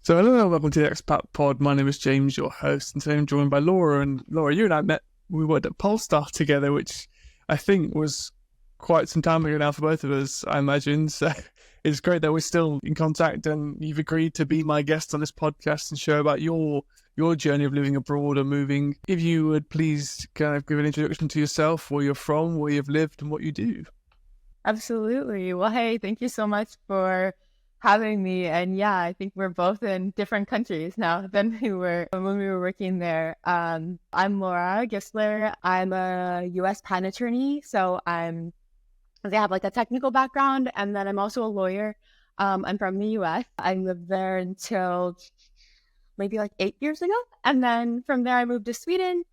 So hello and welcome to the Expat Pod. My name is James, your host, and today I'm joined by Laura. And Laura, you and I we worked at Polestar together, which I think was quite some time ago now for both of us, I imagine. So it's great that we're still in contact and you've agreed to be my guest on this podcast and share about your journey of living abroad and moving. If you would please kind of give an introduction to yourself, where you're from, where you've lived, and what you do. Absolutely. Well, hey, thank you so much for having me. And yeah, I think we're both in different countries now than we were when we were working there. I'm Laura Gisler. I'm a U.S. patent attorney. So I have like a technical background, and then I'm also a lawyer. I'm from the U.S. I lived there until maybe like 8 years ago. And then from there, I moved to Sweden.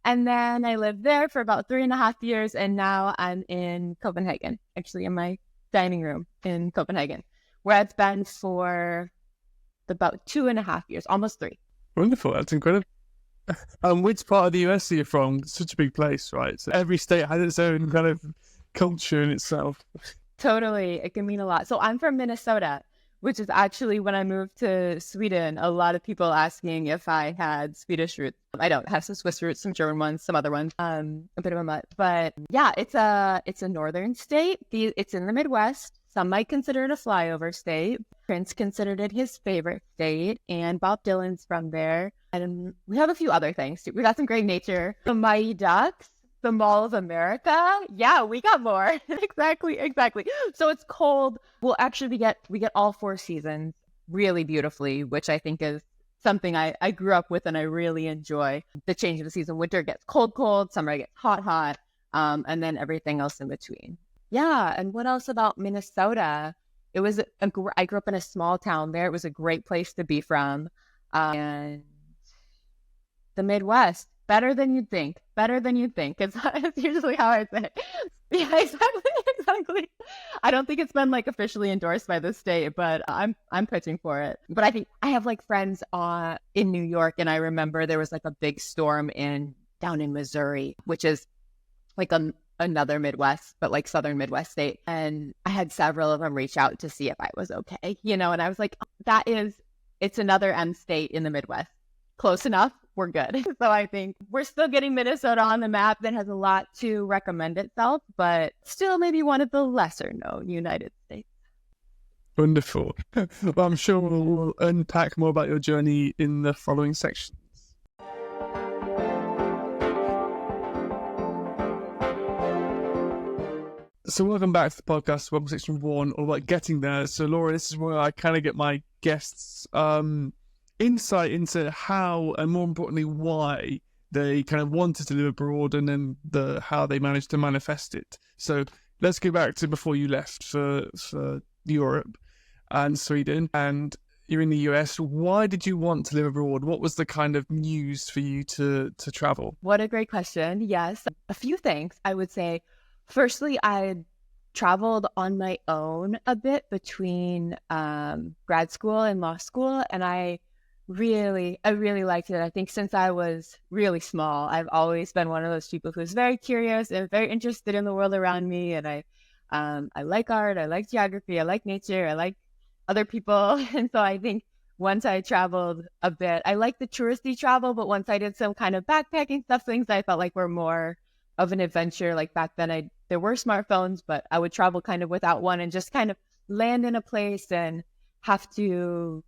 And then I lived there for about 3.5 years. And now I'm in Copenhagen, actually in my dining room in Copenhagen, where I've been for about 2.5 years, almost 3. Wonderful. That's incredible. Which part of the US are you from? It's such a big place, right? So every state has its own kind of culture in itself. Totally. It can mean a lot. So I'm from Minnesota, which is actually when I moved to Sweden, a lot of people asking if I had Swedish roots. I don't. I have some Swiss roots, some German ones, some other ones, a bit of a mutt. But yeah, it's a northern state. It's in the Midwest. Some might consider it a flyover state. Prince considered it his favorite state, and Bob Dylan's from there. And we have a few other things too. We got some great nature. The Mighty Ducks, the Mall of America. Yeah, we got more. Exactly. So it's cold. Well, actually, we get all 4 seasons really beautifully, which I think is something I grew up with and I really enjoy. The change of the season. Winter gets cold. Summer gets hot. And then everything else in between. Yeah, and what else about Minnesota? I grew up in a small town there. It was a great place to be from. And the Midwest, better than you'd think. It's usually how I say it. Yeah, exactly. I don't think it's been like officially endorsed by the state, but I'm pitching for it. But I think I have like friends in New York, and I remember there was like a big storm down in Missouri, which is like another Midwest, but like Southern Midwest state. And I had several of them reach out to see if I was okay, and I was like, it's another M state in the Midwest. Close enough. We're good. So I think we're still getting Minnesota on the map that has a lot to recommend itself, but still maybe one of the lesser known United States. Wonderful. Well, I'm sure we'll unpack more about your journey in the following sections. So welcome back to the podcast, welcome to section 1, all about getting there. So Laura, this is where I kind of get my guests insight into how, and more importantly, why they kind of wanted to live abroad, and then how they managed to manifest it. So let's go back to before you left for Europe and Sweden, and you're in the US. Why did you want to live abroad? What was the kind of news for you to travel? What a great question. Yes, a few things I would say. Firstly, I traveled on my own a bit between grad school and law school, and I really liked it. I think since I was really small, I've always been one of those people who's very curious and very interested in the world around me. And I like art, I like geography, I like nature, I like other people. And so I think once I traveled a bit, I like the touristy travel, but once I did some kind of backpacking stuff, things I felt like were more of an adventure. Like back then there were smartphones, but I would travel kind of without one and just kind of land in a place and have to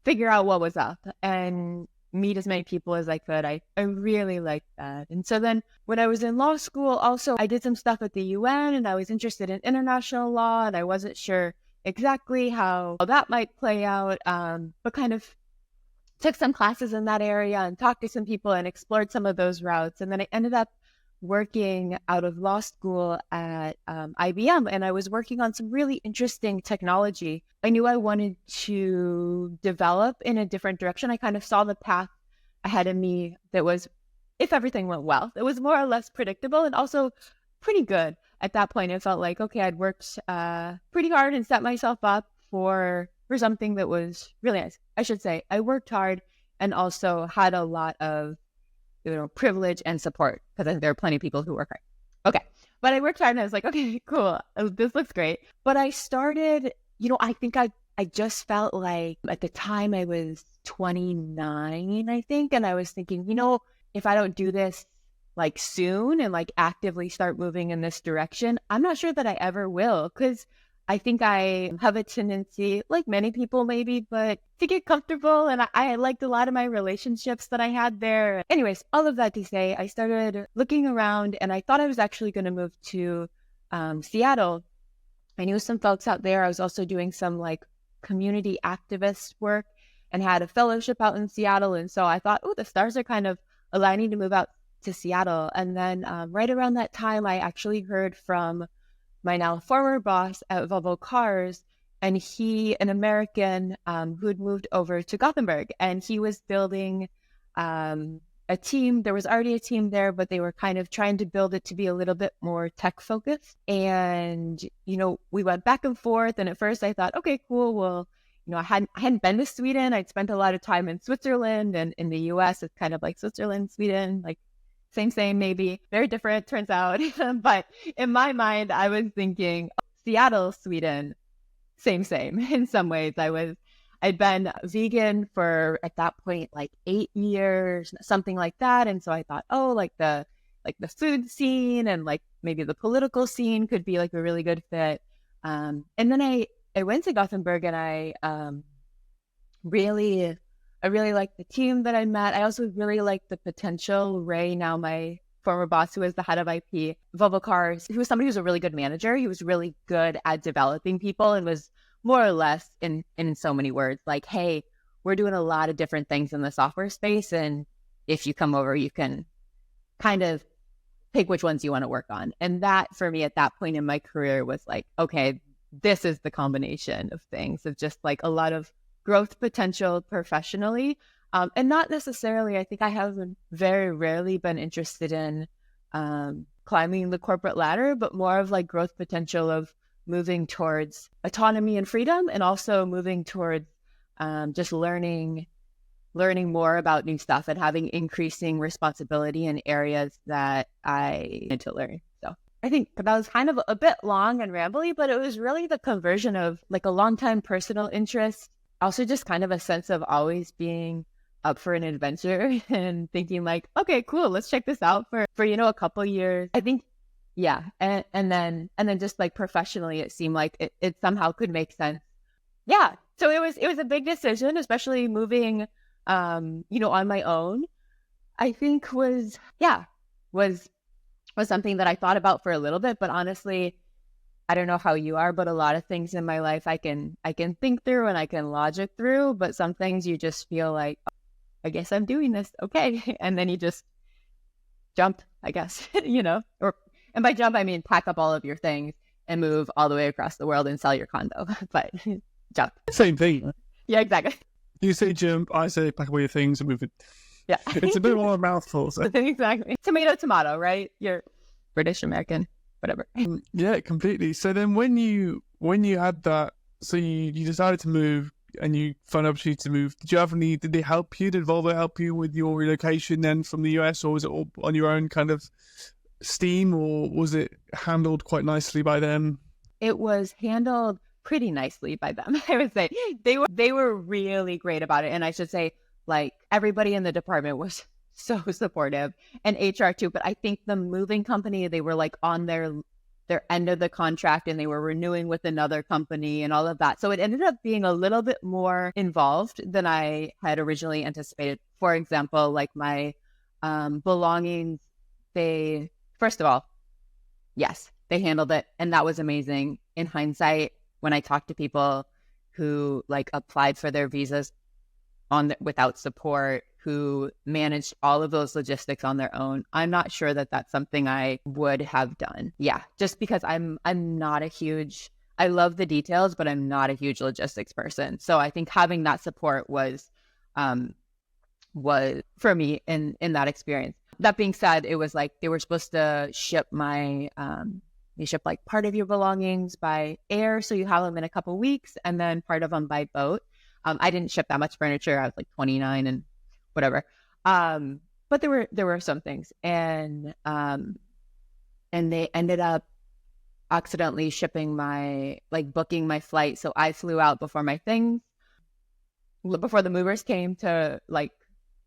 figure out what was up and meet as many people as I could. I really liked that. And so then when I was in law school, also, I did some stuff at the UN, and I was interested in international law, and I wasn't sure exactly how that might play out, but kind of took some classes in that area and talked to some people and explored some of those routes. And then I ended up working out of law school at IBM, and I was working on some really interesting technology. I knew I wanted to develop in a different direction. I kind of saw the path ahead of me that was, if everything went well, it was more or less predictable and also pretty good. At that point, it felt like, okay, I'd worked pretty hard and set myself up for something that was really nice. I should say I worked hard and also had a lot of privilege and support, because there are plenty of people who work hard. Okay. But I worked hard and I was like, okay, cool. This looks great. But I started, I think I I just felt like at the time I was 29, I think. And I was thinking, if I don't do this like soon and like actively start moving in this direction, I'm not sure that I ever will. Because I think I have a tendency, like many people maybe, but to get comfortable. And I liked a lot of my relationships that I had there. Anyways, all of that to say, I started looking around and I thought I was actually going to move to Seattle. I knew some folks out there. I was also doing some like community activist work and had a fellowship out in Seattle. And so I thought, oh, the stars are kind of aligning to move out to Seattle. And then right around that time, I actually heard from my now former boss at Volvo Cars, and an American who had moved over to Gothenburg, and he was building a team. There was already a team there, but they were kind of trying to build it to be a little bit more tech focused. And, we went back and forth. And at first I thought, okay, cool. Well, I hadn't been to Sweden. I'd spent a lot of time in Switzerland and in the US. It's kind of like Switzerland, Sweden, like same, maybe. Very different, turns out. But in my mind, I was thinking, Seattle, Sweden, same in some ways. I'd been vegan for, at that point, like 8 years, something like that. And so I thought, oh, like the food scene and like maybe the political scene could be like a really good fit. And then I went to Gothenburg, and I really liked the team that I met. I also really liked the potential. Ray, now my former boss, who was the head of IP, Volvo Cars, who was somebody who's a really good manager. He was really good at developing people and was more or less in so many words, like, hey, we're doing a lot of different things in the software space. And if you come over, you can kind of pick which ones you want to work on. And that for me at that point in my career was like, okay, this is the combination of things, of just like a lot of growth potential professionally. And not necessarily, I think I have very rarely been interested in climbing the corporate ladder, but more of like growth potential of moving towards autonomy and freedom, and also moving towards just learning more about new stuff and having increasing responsibility in areas that I need to learn. So I think that was kind of a bit long and rambly, but it was really the conversion of like a long-time personal interest, also just kind of a sense of always being up for an adventure and thinking like, okay, cool, let's check this out for a couple years. I think, yeah. And then just like professionally, it seemed like it somehow could make sense. Yeah. So it was a big decision, especially moving, on my own. I think was something that I thought about for a little bit, but honestly, I don't know how you are, but a lot of things in my life I can think through and I can logic through, but some things you just feel like, oh, I guess I'm doing this. Okay. And then you just jump, I guess, and by jump, I mean pack up all of your things and move all the way across the world and sell your condo. But jump. Same thing. Yeah, exactly. You say jump, I say pack up all your things and move it. Yeah. It's a bit more a mouthful. So. Exactly. Tomato, right? You're British, American, whatever. Yeah, completely. So then when you had that, so you decided to move and you found an opportunity to move, did they help you? Did Volvo help you with your relocation then from the US, or was it all on your own kind of steam, or was it handled quite nicely by them? It was handled pretty nicely by them. I would say they were really great about it. And I should say, like, everybody in the department was so supportive, and HR too. But I think the moving company, they were like on their end of the contract and they were renewing with another company and all of that. So it ended up being a little bit more involved than I had originally anticipated. For example, like my belongings, first of all, yes, they handled it. And that was amazing. In hindsight, when I talked to people who like applied for their visas without support, who managed all of those logistics on their own, I'm not sure that that's something I would have done. Yeah, just because I'm not I love the details, but I'm not a huge logistics person. So I think having that support was for me in that experience. That being said, it was like they were supposed to ship they ship like part of your belongings by air, so you have them in a couple weeks, and then part of them by boat. I didn't ship that much furniture. I was like 29 and whatever. But there were some things, and they ended up accidentally booking my flight. So I flew out before before the movers came to like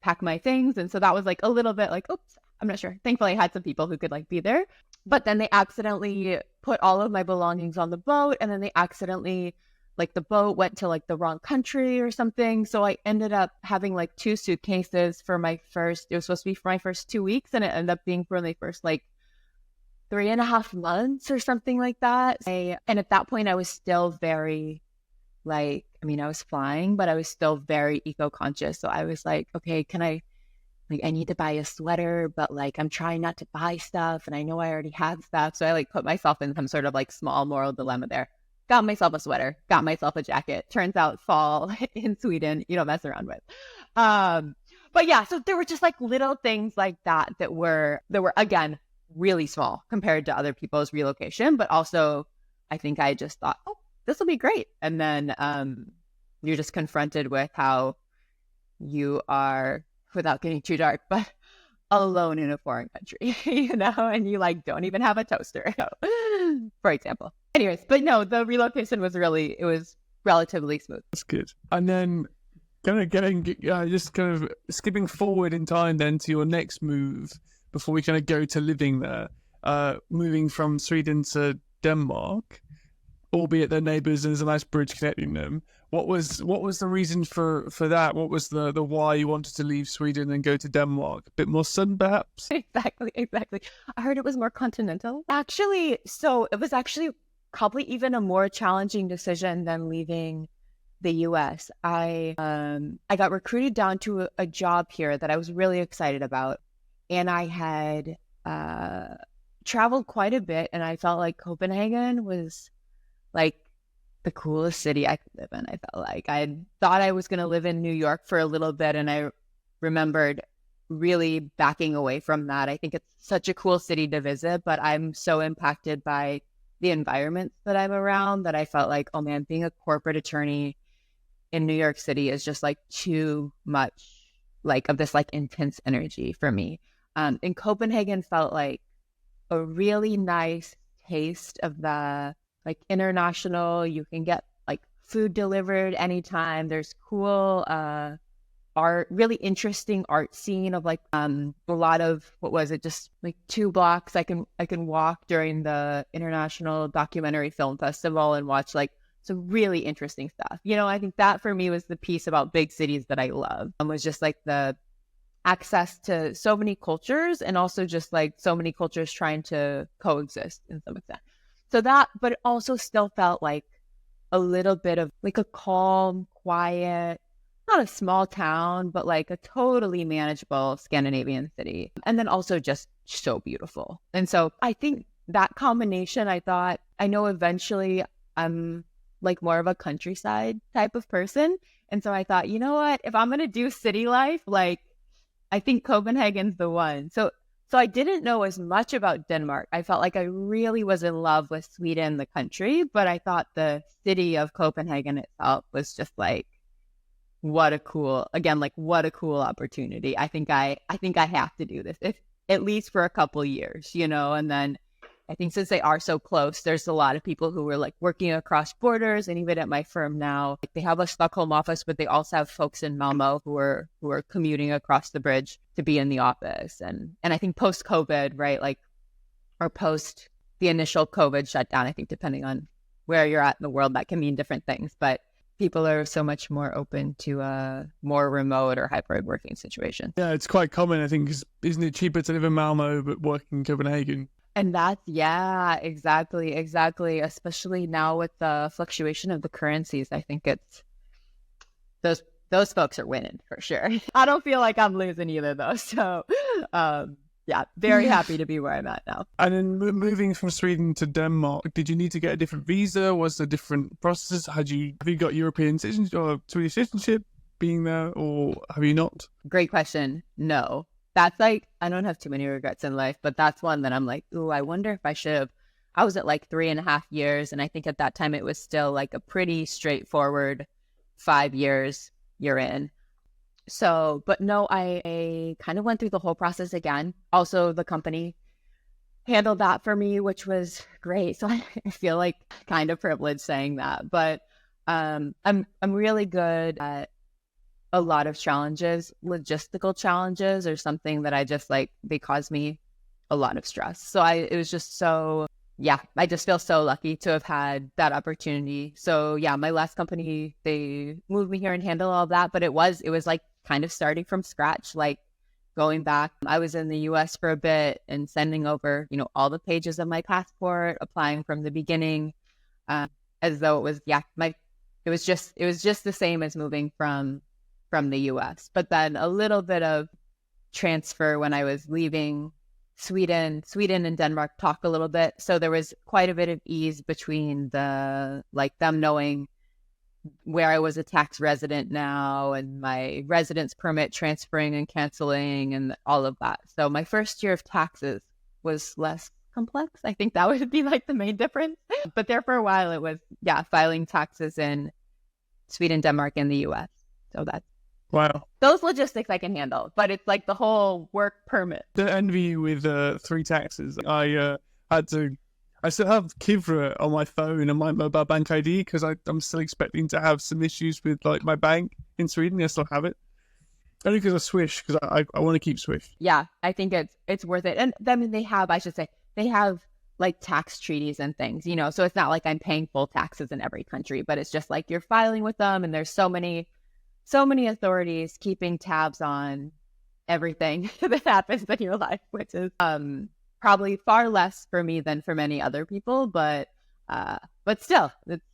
pack my things. And so that was like a little bit like, oops, I'm not sure. Thankfully, I had some people who could like be there. But then they accidentally put all of my belongings on the boat, and then they accidentally like the boat went to like the wrong country or something. So I ended up having like 2 suitcases for it was supposed to be for my first 2 weeks, and it ended up being for my first like 3.5 months or something like that. And at that point I was still very I was flying, but I was still very eco-conscious. So I was like, okay, I need to buy a sweater, but like I'm trying not to buy stuff, and I know I already have stuff. So I like put myself in some sort of like small moral dilemma there. Got myself a sweater, got myself a jacket. Turns out fall in Sweden, you don't mess around with. But yeah, so there were just like little things like that were again really small compared to other people's relocation, but also I think I just thought, oh, this will be great. And then you're just confronted with how you are, without getting too dark, but alone in a foreign country, and you like don't even have a toaster, for example. Anyways, but no, the relocation was relatively smooth. That's good. And then just kind of skipping forward in time then to your next move before we kind of go to living there, moving from Sweden to Denmark, albeit they're neighbours and there's a nice bridge connecting them. What was the reason for that? What was the why you wanted to leave Sweden and go to Denmark? A bit more sun, perhaps? Exactly. I heard it was more continental. Actually, so it was actually probably even a more challenging decision than leaving the US. I got recruited down to a job here that I was really excited about. And I had traveled quite a bit, and I felt like Copenhagen was like the coolest city I could live in. I felt like I thought I was going to live in New York for a little bit, and I remembered really backing away from that. I think it's such a cool city to visit, but I'm so impacted by the environments that I'm around that I felt like, oh man, being a corporate attorney in New York City is just like too much like of this like intense energy for me. And Copenhagen felt like a really nice taste of the like international. You can get like food delivered anytime. There's cool art, really interesting art scene of like a lot of, what was it, just like 2 blocks I can walk during the International Documentary Film Festival and watch like some really interesting stuff. I think that for me was the piece about big cities that I love, was just like the access to so many cultures, and also just like so many cultures trying to coexist in some extent. So that, but it also still felt like a little bit of like a calm, quiet, not a small town, but like a totally manageable Scandinavian city. And then also just so beautiful. And so I think that combination, I thought, I know eventually I'm like more of a countryside type of person. And so I thought, you know what, if I'm going to do city life, like I think Copenhagen's the one. So I didn't know as much about Denmark. I felt like I really was in love with Sweden, the country, but I thought the city of Copenhagen itself was just like, what a cool opportunity. I think I have to do this, if at least for a couple years, and then I think since they are so close, there's a lot of people who were like working across borders. And even at my firm now, like, they have a Stockholm office, but they also have folks in Malmo who are commuting across the bridge to be in the office. And I think post COVID, right, like, or post the initial COVID shutdown, I think depending on where you're at in the world, that can mean different things. But people are so much more open to a more remote or hybrid working situation. Yeah, it's quite common, I think. Isn't it cheaper to live in Malmo but work in Copenhagen? And that's, yeah, exactly. Especially now with the fluctuation of the currencies, I think it's those folks are winning for sure. I don't feel like I'm losing either though. So, yeah, very happy to be where I'm at now. And then moving from Sweden to Denmark, did you need to get a different visa? Was there different processes? Have you got European citizenship or Swedish citizenship being there, or have you not? Great question. No. That's like, I don't have too many regrets in life, but that's one that I'm like, ooh, I wonder if I should have. I was at like 3.5 years. And I think at that time it was still like a pretty straightforward 5 years you're in. So, but no, I kind of went through the whole process again. Also, the company handled that for me, which was great. So I feel like kind of privileged saying that, but I'm really good at a lot of challenges. Logistical challenges or something that I just like, they cause me a lot of stress. So it was just so, yeah, I just feel so lucky to have had that opportunity. So yeah, my last company, they moved me here and handled all that, but it was like kind of starting from scratch, like going back. I was in the US for a bit and sending over, all the pages of my passport, applying from the beginning, as though it was, it was just the same as moving from the US. But then a little bit of transfer when I was leaving Sweden and Denmark talk a little bit. So there was quite a bit of ease between them knowing where I was a tax resident now and my residence permit transferring and canceling and all of that. So my first year of taxes was less complex. I think that would be like the main difference. But there for a while it was, filing taxes in Sweden, Denmark, and the US. So that's Wow. Those logistics I can handle, but it's like the whole work permit. The envy you with 3 taxes. I still have Kivra on my phone and my mobile bank ID because I'm still expecting to have some issues with like my bank in Sweden. I still have it. Only because of Swish, because I want to keep Swish. Yeah, I think it's worth it. And I mean, they have like tax treaties and things, so it's not like I'm paying full taxes in every country, but it's just like you're filing with them and there's so many authorities keeping tabs on everything that happens in your life, which is probably far less for me than for many other people, but still, it's,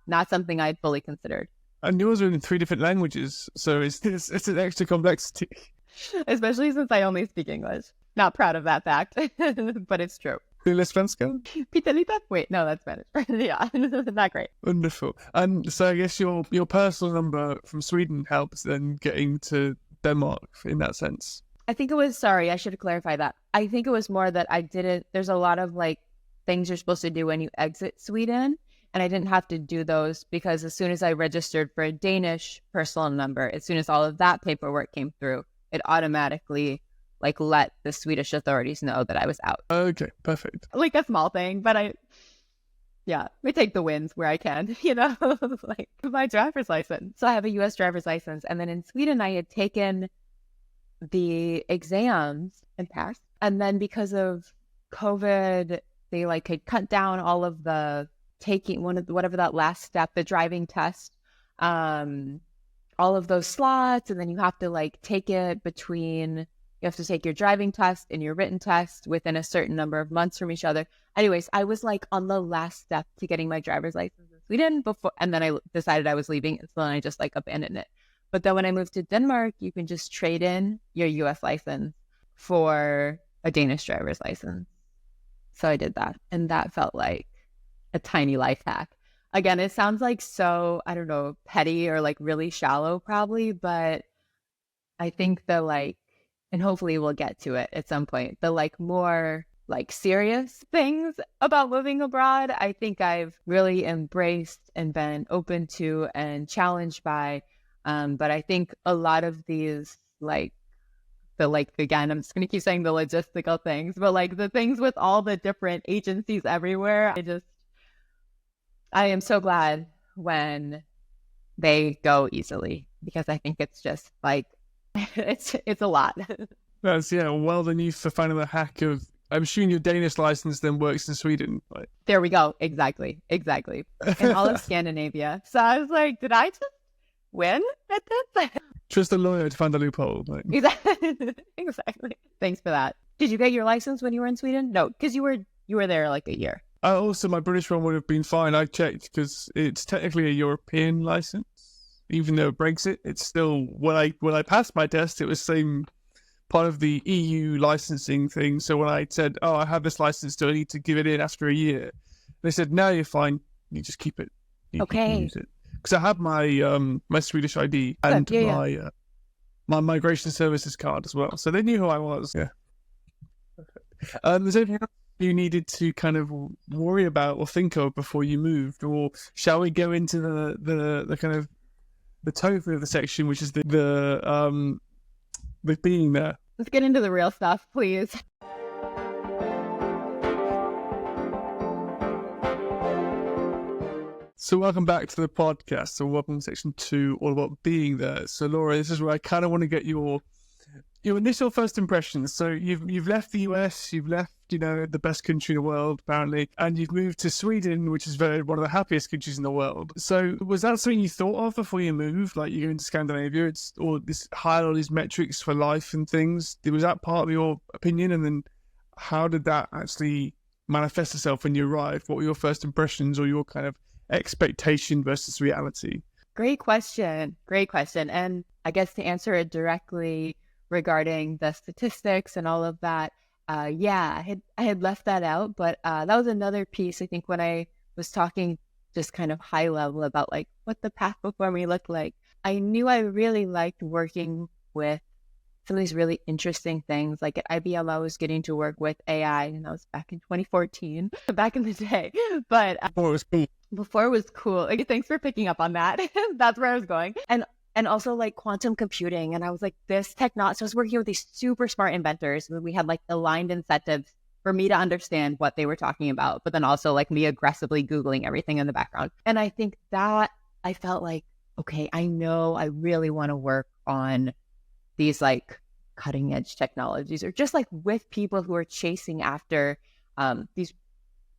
not something I'd fully considered. And yours are in 3 different languages, so it's an extra complexity. Especially since I only speak English. Not proud of that fact, but it's true. ¿Hablas spanska? Pitalita? Wait, no, that's Spanish. Yeah, not great. Wonderful. And so I guess your personal number from Sweden helps then getting to Denmark in that sense. I think it was, sorry, I should have clarified that. I think it was more that there's a lot of like things you're supposed to do when you exit Sweden. And I didn't have to do those because as soon as I registered for a Danish personal number, as soon as all of that paperwork came through, it automatically like let the Swedish authorities know that I was out. Okay, perfect. Like a small thing, but I take the wins where I can, like my driver's license. So I have a US driver's license. And then in Sweden, I had taken the exams and passed. And then because of COVID, they like had cut down all of the taking whatever that last step, the driving test, all of those slots. And then you have to like take it between, you have to take your driving test and your written test within a certain number of months from each other. Anyways, I was like on the last step to getting my driver's license in Sweden before, and then I decided I was leaving. So then I just like abandoned it. But then when I moved to Denmark, you can just trade in your US license for a Danish driver's license. So I did that. And that felt like a tiny life hack. Again, it sounds like so, I don't know, petty or like really shallow probably, but I think the like, and hopefully we'll get to it at some point, the like more like serious things about moving abroad, I think I've really embraced and been open to and challenged by. But I think a lot of these again, I'm just going to keep saying the logistical things, but like the things with all the different agencies everywhere, I am so glad when they go easily because I think it's just like, it's a lot. That's, well done you for finding the hack of, I'm assuming your Danish license then works in Sweden, right? There we go. Exactly. In all of Scandinavia. So I was like, did I just win at this? Trust a lawyer to find the loophole. Like. Exactly. Thanks for that. Did you get your license when you were in Sweden? No, because you were there like a year. Also, my British one would have been fine. I checked because it's technically a European license. Even though Brexit, it's still, when I passed my test, it was same part of the EU licensing thing. So when I said, oh, I have this license, do I need to give it in after a year? They said, no, you're fine. You just keep it. You can use it. Because I have my my Swedish ID and my migration services card as well. So they knew who I was. Yeah. Is there anything else you needed to kind of worry about or think of before you moved? Or shall we go into the kind of the tofu of the section, which is the being there? Let's get into the real stuff, please. So welcome back to the podcast. So welcome to section 2, all about being there. So Laura, this is where I kind of want to get your initial first impressions. So you've left the US, you've left, the best country in the world, apparently, and you've moved to Sweden, which is one of the happiest countries in the world. So was that something you thought of before you moved? Like, you're going to Scandinavia, it's all this high, all these metrics for life and things. Was that part of your opinion? And then how did that actually manifest itself when you arrived? What were your first impressions or your kind of expectation versus reality? Great question. And I guess to answer it directly regarding the statistics and all of that, I had left that out, but that was another piece. I think when I was talking just kind of high level about like what the path before me looked like, I knew I really liked working with some of these really interesting things. Like at IBM, I was getting to work with AI, and that was back in 2014, back in the day. But Before it was cool. Before it was cool. Like, thanks for picking up on that. That's where I was going. And also like quantum computing. And I was like, this technology. So I was working with these super smart inventors. We had like aligned incentives for me to understand what they were talking about, but then also like me aggressively Googling everything in the background. And I think that I felt like, okay, I know I really want to work on these like cutting edge technologies, or just like with people who are chasing after these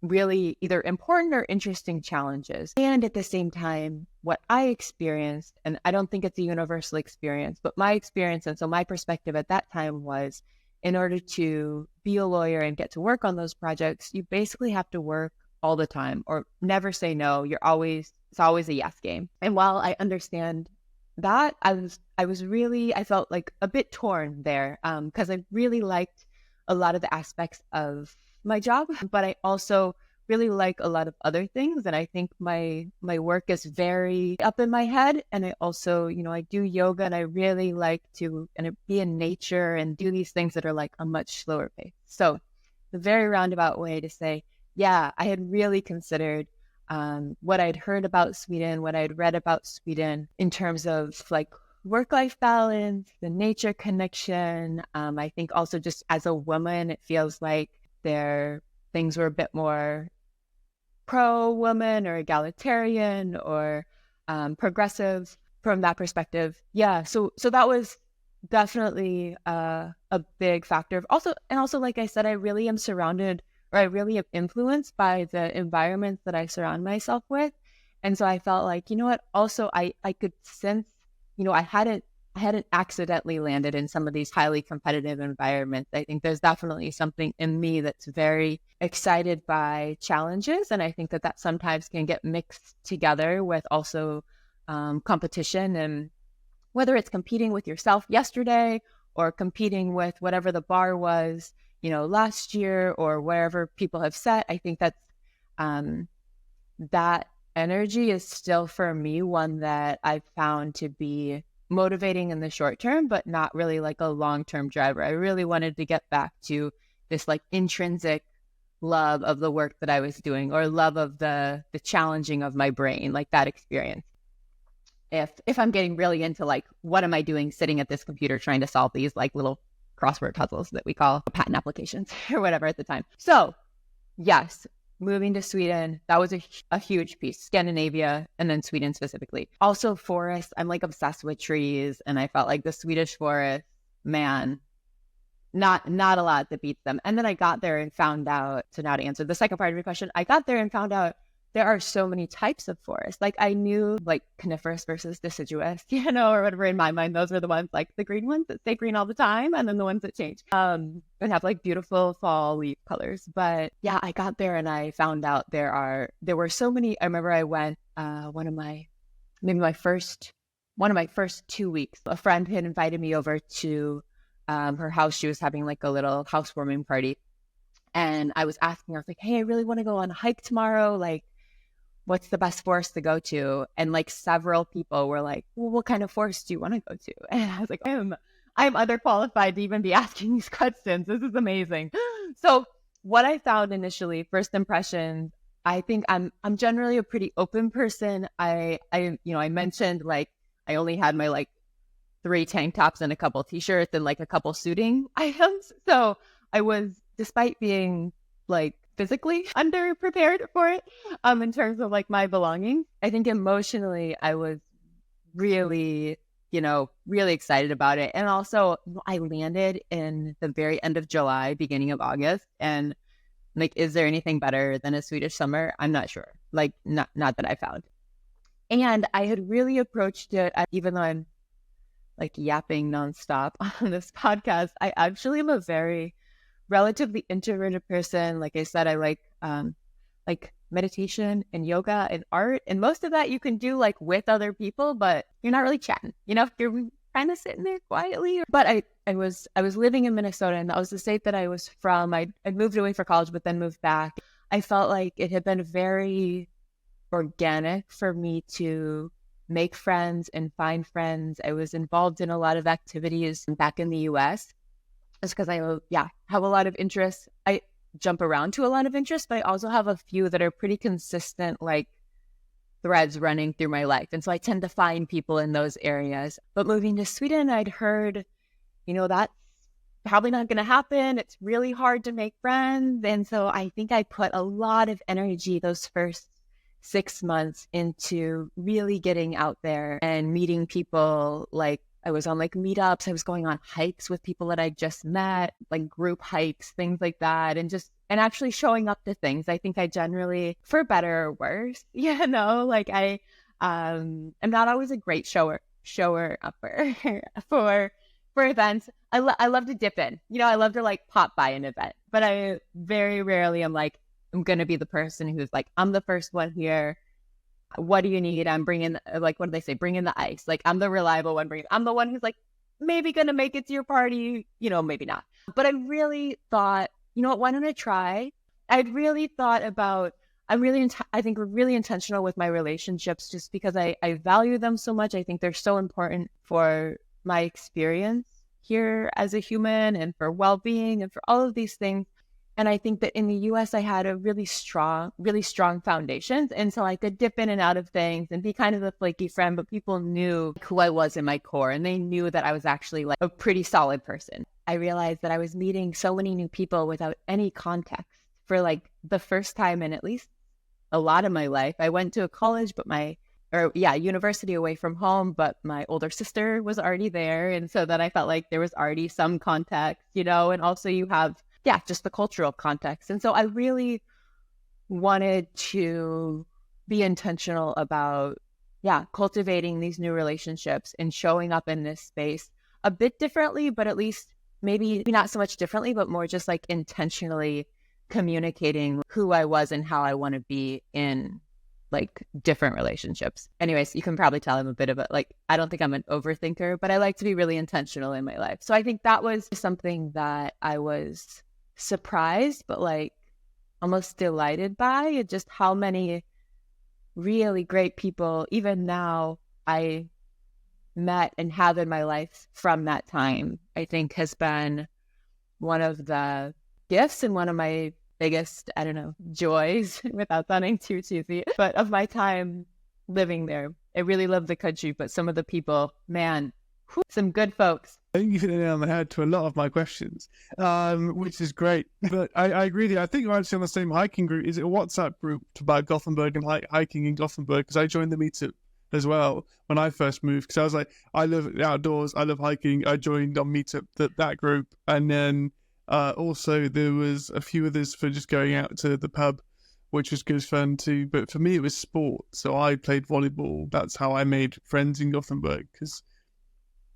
really either important or interesting challenges. And at the same time, what I experienced, and I don't think it's a universal experience, but my experience, and so my perspective at that time was, in order to be a lawyer and get to work on those projects, you basically have to work all the time or never say no. It's always a yes game. And while I understand that, I felt like a bit torn there, because I really liked a lot of the aspects of my job, but I also really like a lot of other things. And I think my work is very up in my head. And I also, I do yoga, and I really like to be in nature and do these things that are like a much slower pace. So the very roundabout way to say, yeah, I had really considered what I'd heard about Sweden, what I'd read about Sweden in terms of like work-life balance, the nature connection. I think also just as a woman, it feels like things were a bit more pro-woman or egalitarian or progressive from that perspective. Yeah, so that was definitely a big factor. Also, like I said, I really am surrounded, or I really am influenced by the environments that I surround myself with. And so I felt like, what, also I could sense, I hadn't accidentally landed in some of these highly competitive environments. I think there's definitely something in me that's very excited by challenges. And I think that sometimes can get mixed together with also competition, and whether it's competing with yourself yesterday or competing with whatever the bar was, last year, or wherever people have set. I think that's that energy is still for me one that I've found to be motivating in the short term, but not really like a long-term driver. I really wanted to get back to this like intrinsic love of the work that I was doing, or love of the challenging of my brain, like that experience. If I'm getting really into like, what am I doing sitting at this computer trying to solve these like little crossword puzzles that we call patent applications or whatever at the time. So yes, moving to Sweden, that was a huge piece. Scandinavia, and then Sweden specifically. Also forests. I'm like obsessed with trees, and I felt like the Swedish forest, man, not a lot that beats them. And then I got there and found out, so now to answer the second part of your question, I got there and found out there are so many types of forests. Like I knew like coniferous versus deciduous, or whatever. In my mind, those were the ones, like the green ones that stay green all the time, and then the ones that change and have like beautiful fall leaf colors. But yeah, I got there and I found out there were so many. I remember I went one of my first 2 weeks. A friend had invited me over to her house. She was having like a little housewarming party, and I was asking her, I was like, hey, I really want to go on a hike tomorrow. Like, what's the best forest to go to? And like several people were like, well, what kind of forest do you want to go to? And I was like, I'm underqualified to even be asking these questions. This is amazing. So what I found initially, first impressions, I think I'm generally a pretty open person. I mentioned like I only had my like 3 tank tops and a couple t-shirts and like a couple suiting items. So I was, despite being like physically underprepared for it in terms of like my belongings. I think emotionally I was really, really excited about it. And also I landed in the very end of July, beginning of August. And like, is there anything better than a Swedish summer? I'm not sure. Like, not that I found. And I had really approached it, even though I'm like yapping nonstop on this podcast, I actually am a very relatively introverted person. Like I said, I like meditation and yoga and art. And most of that you can do like with other people, but you're not really chatting. You're kind of sitting there quietly. But I was living in Minnesota, and that was the state that I was from. I moved away for college, but then moved back. I felt like it had been very organic for me to make friends and find friends. I was involved in a lot of activities back in the US just because I have a lot of interests. I jump around to a lot of interests, but I also have a few that are pretty consistent, like threads running through my life. And so I tend to find people in those areas. But moving to Sweden, I'd heard, that's probably not going to happen. It's really hard to make friends. And so I think I put a lot of energy those first 6 months into really getting out there and meeting people. Like I was on like meetups, I was going on hikes with people that I just met, like group hikes, things like that, and actually showing up to things. I think I generally, for better or worse, like I am not always a great shower upper for events. I love to dip in. I love to like pop by an event, but I very rarely am like, I'm going to be the person who's like, I'm the first one here. What do you need? I'm bringing, like, what do they say? Bring in the ice. Like, I'm the reliable one. I'm the one who's like, maybe going to make it to your party, maybe not. But I really thought, what, why don't I try? I'd really thought about, I think we're really intentional with my relationships just because I value them so much. I think they're so important for my experience here as a human and for well-being and for all of these things. And I think that in the US, I had a really strong foundations. And so I could dip in and out of things and be kind of the flaky friend, but people knew who I was in my core. And they knew that I was actually like a pretty solid person. I realized that I was meeting so many new people without any context for like the first time in at least a lot of my life. I went to a college, university away from home, but my older sister was already there. And so then I felt like there was already some context, and also you have just the cultural context. And so I really wanted to be intentional about, cultivating these new relationships and showing up in this space a bit differently, but at least maybe not so much differently, but more just like intentionally communicating who I was and how I want to be in like different relationships. Anyways, you can probably tell I'm a bit of I don't think I'm an overthinker, but I like to be really intentional in my life. So I think that was something that I was surprised, but like almost delighted by, just how many really great people, even now, I met and have in my life from that time. I think has been one of the gifts and one of my biggest, joys, without sounding too cheesy, but of my time living there. I really love the country, but some of the people, man, some good folks. I think you hit the nail on the head to a lot of my questions, which is great. But I agree with you. I think we're actually on the same hiking group. Is it a WhatsApp group about Gothenburg and hiking in Gothenburg? Because I joined the meetup as well when I first moved. Because I was like, I love the outdoors. I love hiking. I joined on meetup that group. And then also there was a few others for just going out to the pub, which was good fun too. But for me, it was sport. So I played volleyball. That's how I made friends in Gothenburg, because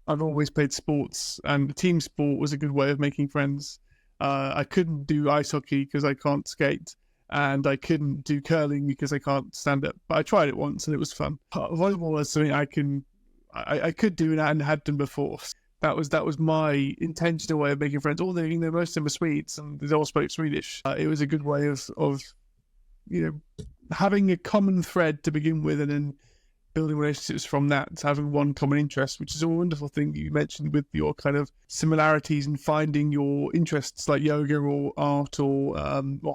I've always played sports, and team sport was a good way of making friends. I couldn't do ice hockey because I can't skate, and I couldn't do curling because I can't stand up. But I tried it once, and it was fun. Volleyball was something I could do and had done before. That was my intentional way of making friends. Although most of them were Swedes, and they all spoke Swedish. It was a good way of having a common thread to begin with, and then building relationships from that, having one common interest, which is a wonderful thing you mentioned with your kind of similarities and finding your interests like yoga or art or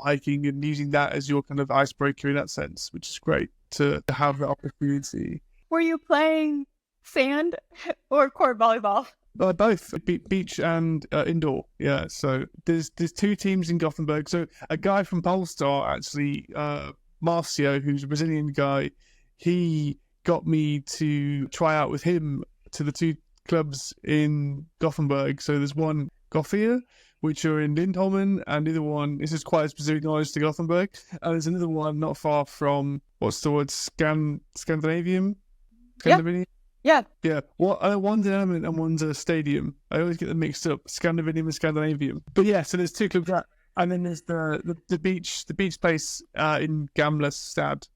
hiking, and using that as your kind of icebreaker in that sense, which is great to have that opportunity. Were you playing sand or court volleyball? Both beach and indoor. Yeah. So there's two teams in Gothenburg. So a guy from Polestar, actually, Marcio, who's a Brazilian guy, he got me to try out with him to the two clubs in Gothenburg. So there's one Gothia, which are in Lindholmen, and the other one, this is quite a specific knowledge to Gothenburg, and there's another one not far from, what's the word, Scandinavian? Yeah. Yeah. Well, one's an element and one's a stadium. I always get them mixed up, Scandinavian and Scandinavian. But yeah, so there's two clubs, and then there's the beach place in Gamla Stad,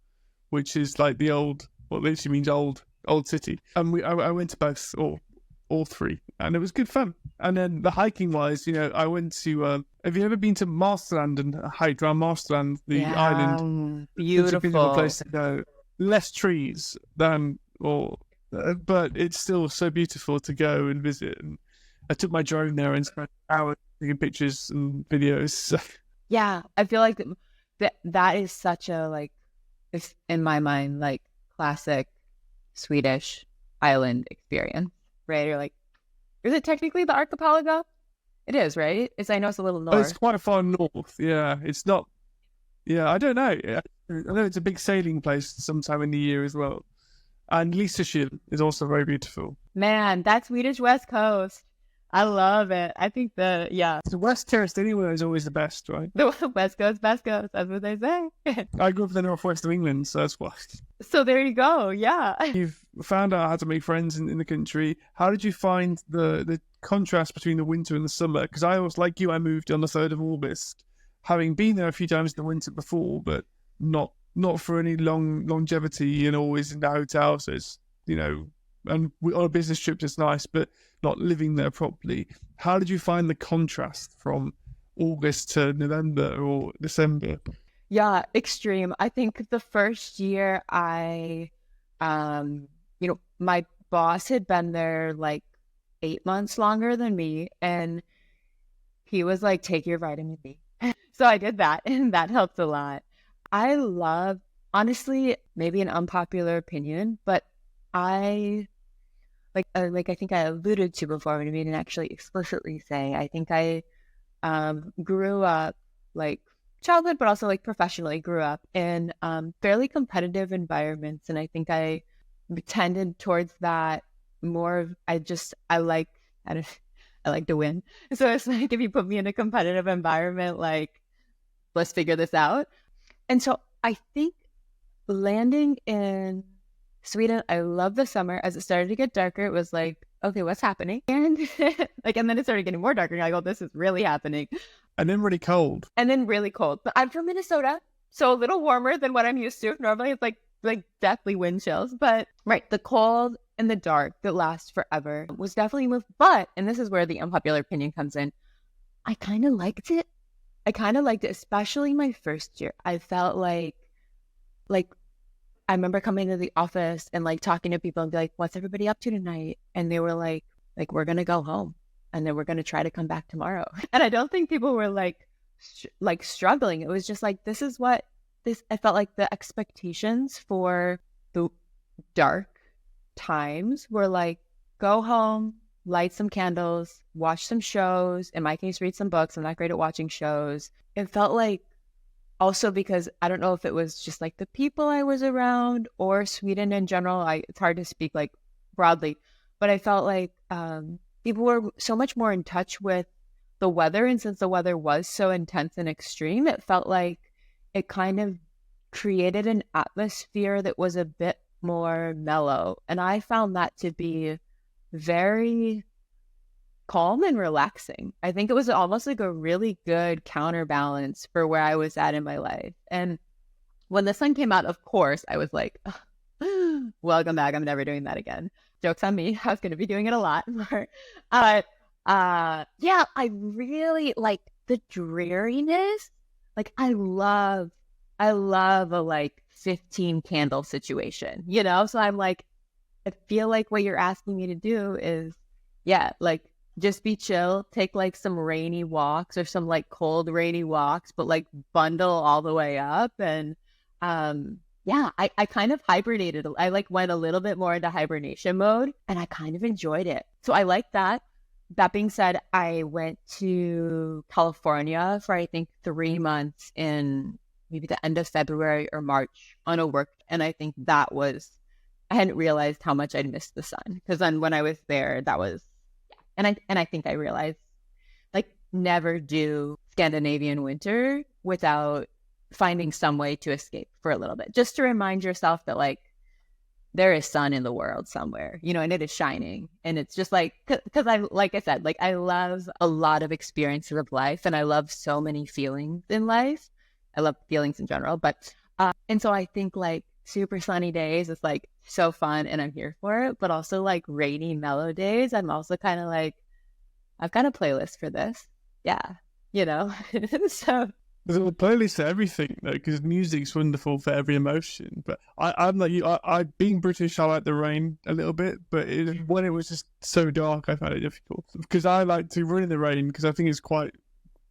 which is like the old, what literally means old city. And I went to both, or all three, and it was good fun. And then the hiking wise, I went to, have you ever been to Marstrand and hiked around Marstrand, the island? Beautiful. It's a beautiful place to go. Less trees than, but it's still so beautiful to go and visit. And I took my drone there and spent hours taking pictures and videos. Yeah, I feel like that is such a, like, it's in my mind, like, classic Swedish island experience, right? Or like, is it technically the archipelago? It is, right? I know it's a little north. It's quite far north. Yeah, it's not. Yeah, I don't know. I know it's a big sailing place sometime in the year as well. And Lysekil is also very beautiful. Man, that Swedish West Coast. I love it. I think the West Coast anywhere is always the best, right? The West Coast, best coast. That's what they say. I grew up in the northwest of England, so that's why. So there you go. Yeah. You've found out how to make friends in the country. How did you find the contrast between the winter and the summer? Because I was like you, I moved on the 3rd of August, having been there a few times in the winter before, but not for any longevity and always in the hotel. So it's, and on a business trip it's nice, but not living there properly. How did you find the contrast from August to November or December? Yeah, extreme. I think the first year my boss had been there like 8 months longer than me, and he was like, take your vitamin D. So I did that, and that helped a lot. I love, honestly, maybe an unpopular opinion, but I I think I alluded to before when we didn't actually explicitly say, I think I grew up, like childhood, but also like professionally grew up in fairly competitive environments. And I think I tended towards that more. I like to win. So it's like, if you put me in a competitive environment, like, let's figure this out. And so I think landing in Sweden, I love the summer. As it started to get darker, it was like, okay, what's happening? And and then it started getting more darker. And I go, this is really happening. And then really cold. But I'm from Minnesota, so a little warmer than what I'm used to. Normally it's like deathly wind chills. But right, the cold and the dark that lasts forever was definitely moved. But, and this is where the unpopular opinion comes in, I kind of liked it. Especially my first year. I felt like I remember coming to the office and like talking to people and be like, what's everybody up to tonight? And they were like, we're going to go home and then we're going to try to come back tomorrow. And I don't think people were like struggling. It was just like, I felt like the expectations for the dark times were like, go home, light some candles, watch some shows. In my case, read some books. I'm not great at watching shows. It felt like, also because I don't know if it was just like the people I was around or Sweden in general. It's hard to speak like broadly, but I felt like people were so much more in touch with the weather. And since the weather was so intense and extreme, it felt like it kind of created an atmosphere that was a bit more mellow. And I found that to be very calm and relaxing. I think it was almost like a really good counterbalance for where I was at in my life. And when the sun came out, of course, I was like, welcome back. I'm never doing that again. Joke's on me. I was going to be doing it a lot more. Yeah, I really like the dreariness. Like, I love a like 15 candle situation, So I'm like, I feel like what you're asking me to do is, like, just be chill, take like some rainy walks or some like cold rainy walks, but like bundle all the way up. And I kind of hibernated. I like went a little bit more into hibernation mode and I kind of enjoyed it. So I like that. that being said, I went to California for I think 3 months in maybe the end of February or March on a work, and I think that was I hadn't realized how much I'd missed the sun, because then when I was there, that was yeah. And I think I realized like never do Scandinavian winter without finding some way to escape for a little bit, just to remind yourself that like there is sun in the world somewhere, and it is shining. And it's just like, because like I said, like I love a lot of experiences of life, and I love so many feelings in life. I love feelings in general, but, and so I think like super sunny days is like so fun and I'm here for it, but also like rainy, mellow days, I'm also kind of like, I've got a playlist for this. Yeah. So There's a playlist for everything, though, because music's wonderful for every emotion. But I'm like you. Being British, I like the rain a little bit, but when it was just so dark, I found it difficult. Because I like to run in the rain, because I think it's quite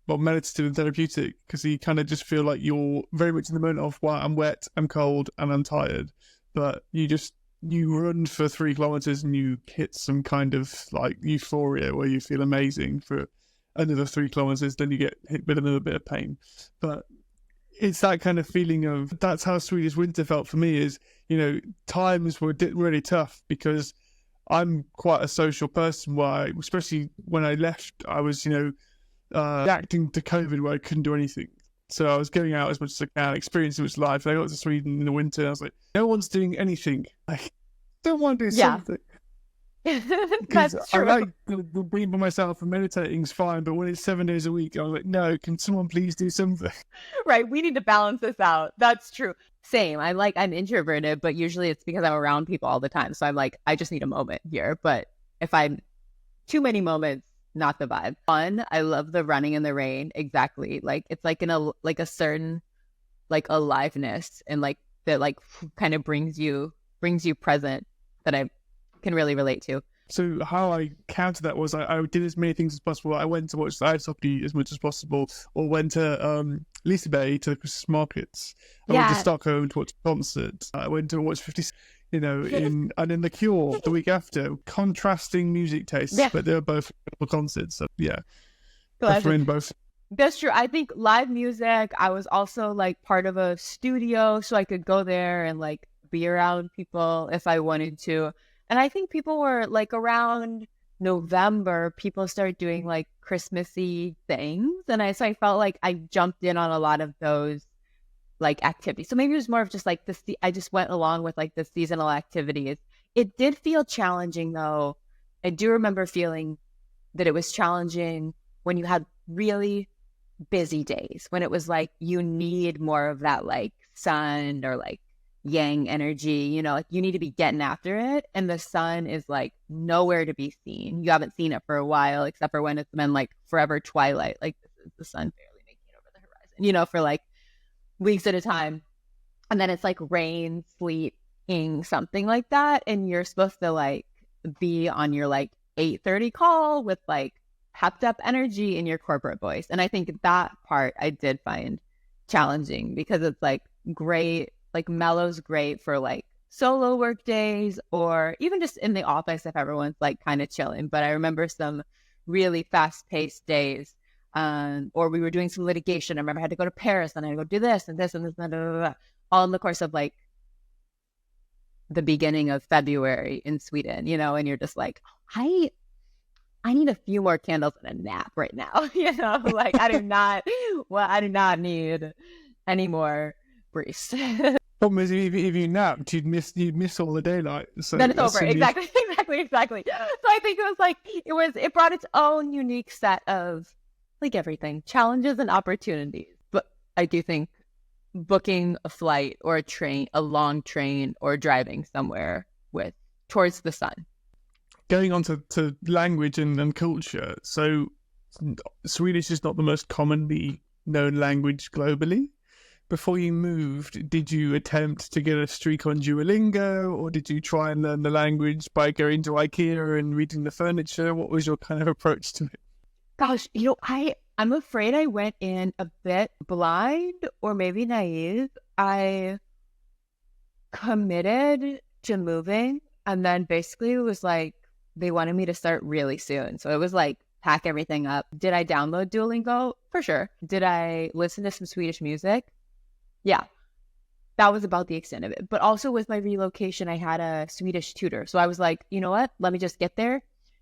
meditative and therapeutic. Because you kind of just feel like you're very much in the moment of, wow, I'm wet, I'm cold, and I'm tired. But you run for 3 kilometers and you hit some kind of like euphoria where you feel amazing for another 3 kilometers, then you get hit with another bit of pain. But it's that kind of feeling of, that's how Swedish winter felt for me, is, times were really tough, because I'm quite a social person, where especially when I left, I was, reacting to COVID where I couldn't do anything. So I was going out as much as I can, experiencing much life. And I got to Sweden in the winter, and I was like, no one's doing anything. I don't want to do something. That's true. I like being by myself and meditating's fine, but when it's 7 days a week, I was like, no, can someone please do something? Right. We need to balance this out. That's true. Same. I'm introverted, but usually it's because I'm around people all the time. So I'm like, I just need a moment here. But if I'm too many moments, not the vibe. Fun. I love the running in the rain. Exactly. Like it's like a certain like aliveness, and like that like kind of brings you present, that I can really relate to. So how I countered that was I did as many things as possible. I went to watch the ice hockey as much as possible, or went to Liseberg to the Christmas markets. I went to Stockholm to watch a concert. I went to watch 50, and in The Cure the week after. Contrasting music tastes, but they were both concerts. So yeah, in both. That's true. I think live music, I was also like part of a studio, so I could go there and like be around people if I wanted to. And I think people were like around November, people started doing like Christmassy things. And so I felt like I jumped in on a lot of those like activities. So maybe it was more of just like I just went along with like the seasonal activities. It did feel challenging though. I do remember feeling that it was challenging when you had really busy days, when it was like you need more of that like sun or like yang energy, like you need to be getting after it, and the sun is like nowhere to be seen. You haven't seen it for a while, except for when it's been like forever twilight, like this is the sun barely making it over the horizon, for like weeks at a time. And then it's like rain, sleet, something like that, and you're supposed to like be on your like 8:30 call with like pepped up energy in your corporate voice. And I think that part I did find challenging, because it's like great, like mellow's great for like solo work days, or even just in the office if everyone's like kind of chilling. But I remember some really fast paced days, or we were doing some litigation. I remember I had to go to Paris, and I had to go do this and this and this, and blah, blah, blah, all in the course of like the beginning of February in Sweden, and you're just like, I need a few more candles and a nap right now. Like I do not need any more briefs. Problem is, if you napped, you'd miss all the daylight. So then it's over. Exactly. So I think it was like it brought its own unique set of like everything, challenges and opportunities. But I do think booking a flight or a long train, or driving somewhere towards the sun. Going on to language and culture. So Swedish is not the most commonly known language globally. Before you moved, did you attempt to get a streak on Duolingo, or did you try and learn the language by going to IKEA and reading the furniture? What was your kind of approach to it? Gosh, I'm afraid I went in a bit blind, or maybe naive. I committed to moving, and then basically it was like they wanted me to start really soon. So it was like, pack everything up. Did I download Duolingo? For sure. Did I listen to some Swedish music? Yeah. That was about the extent of it. But also with my relocation, I had a Swedish tutor. So I was like, you know what? Let me just get there and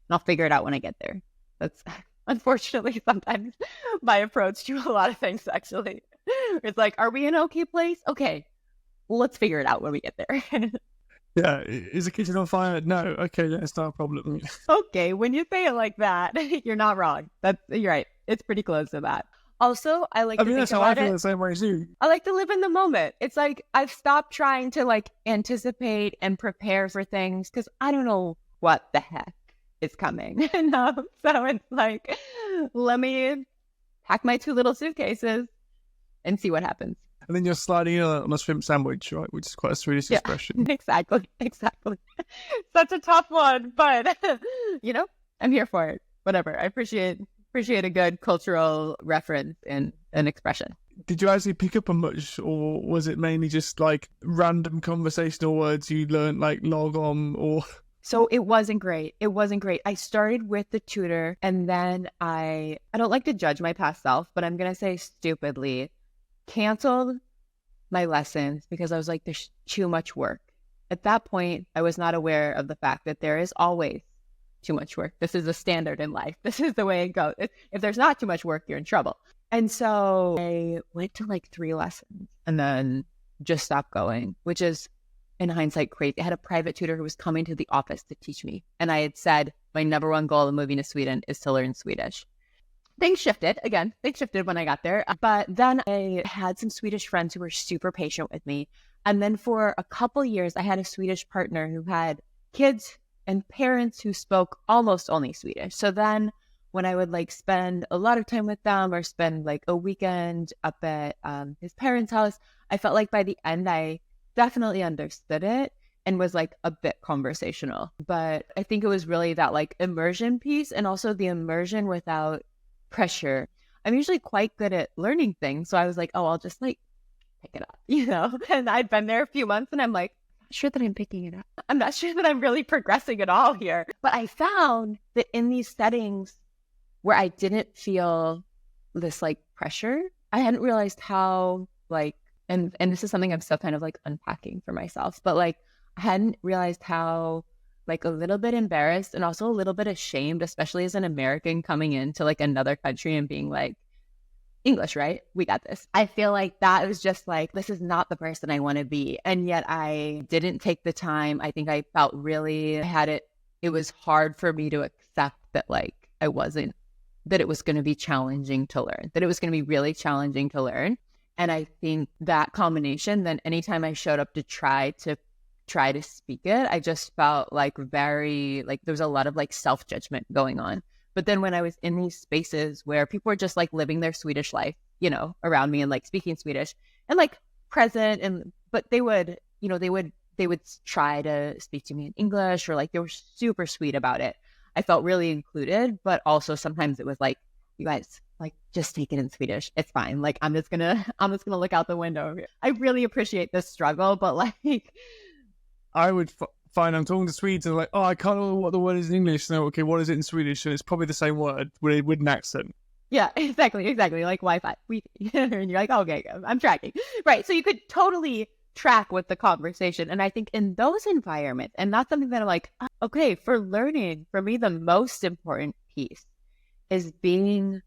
I'll figure it out when I get there. That's unfortunately sometimes my approach to a lot of things, actually. It's like, are we in an okay place? Okay, well, let's figure it out when we get there. Yeah, is the kitchen on fire? No. Okay, yeah, it's not a problem. Okay, when you say it like that, you're not wrong. You're right. It's pretty close to that. Also, I like to think that's how I about feel it. the same way as you. I like to live in the moment. It's like I've stopped trying to like anticipate and prepare for things because I don't know what the heck is coming. So it's like, let me pack my 2 little suitcases and see what happens. And then you're sliding in on a shrimp sandwich, right? Which is quite a Swedish expression. Exactly. Such a tough one, but I'm here for it. Whatever. I appreciate a good cultural reference and an expression. Did you actually pick up on much, or was it mainly just like random conversational words you learned, like log on or? So it wasn't great. I started with the tutor, and then I don't like to judge my past self, but I'm going to say stupidly canceled my lessons because I was like, there's too much work. At that point, I was not aware of the fact that there is always too much work. This is a standard in life. This is the way it goes. If there's not too much work, you're in trouble. And so I went to like 3 lessons and then just stopped going, which is in hindsight crazy. I had a private tutor who was coming to the office to teach me. And I had said, my number one goal of moving to Sweden is to learn Swedish. Things shifted when I got there. But then I had some Swedish friends who were super patient with me. And then for a couple years, I had a Swedish partner who had kids and parents who spoke almost only Swedish. So then when I would like spend a lot of time with them or spend like a weekend up at his parents' house, I felt like by the end, I definitely understood it and was like a bit conversational. But I think it was really that like immersion piece and also the immersion without pressure. I'm usually quite good at learning things. So I was like, oh, I'll just like pick it up, And I'd been there a few months and I'm like, I'm not sure that I'm picking it up. I'm not sure that I'm really progressing at all here. But I found that in these settings where I didn't feel this like pressure, I hadn't realized how like, and this is something I'm still kind of like unpacking for myself, but like I hadn't realized how like a little bit embarrassed and also a little bit ashamed, especially as an American coming into like another country and being like, English, right? We got this. I feel like that was just like, this is not the person I want to be. And yet I didn't take the time. I think I felt really it was hard for me to accept that like that it was going to be challenging to learn, that it was going to be really challenging to learn. And I think that combination, then anytime I showed up to try to speak it, I just felt like very, like there was a lot of like self-judgment going on. But then when I was in these spaces where people were just like living their Swedish life, around me and like speaking Swedish and like present but they would try to speak to me in English or like they were super sweet about it. I felt really included, but also sometimes it was like, you guys, like just take it in Swedish. It's fine. Like I'm just gonna look out the window. I really appreciate this struggle, but like I would find I'm talking to Swedes and like, oh, I can't know what the word is in English. No, okay, what is it in Swedish? And it's probably the same word with an accent. Yeah, exactly. Like Wi-Fi. And you're like, okay, I'm tracking. Right. So you could totally track with the conversation. And I think in those environments, and that's something that I'm like, okay, for learning, for me, the most important piece is being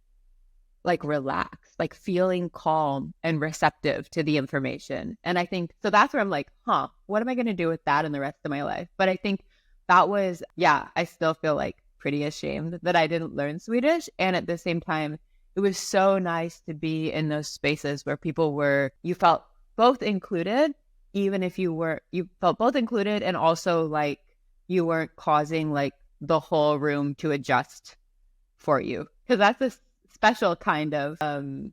like relaxed, like feeling calm and receptive to the information. And I think, so that's where I'm like, what am I going to do with that in the rest of my life? But I think that was, I still feel like pretty ashamed that I didn't learn Swedish. And at the same time, it was so nice to be in those spaces where you felt both included, even if you felt both included and also like you weren't causing like the whole room to adjust for you. Because that's a special kind of, I'm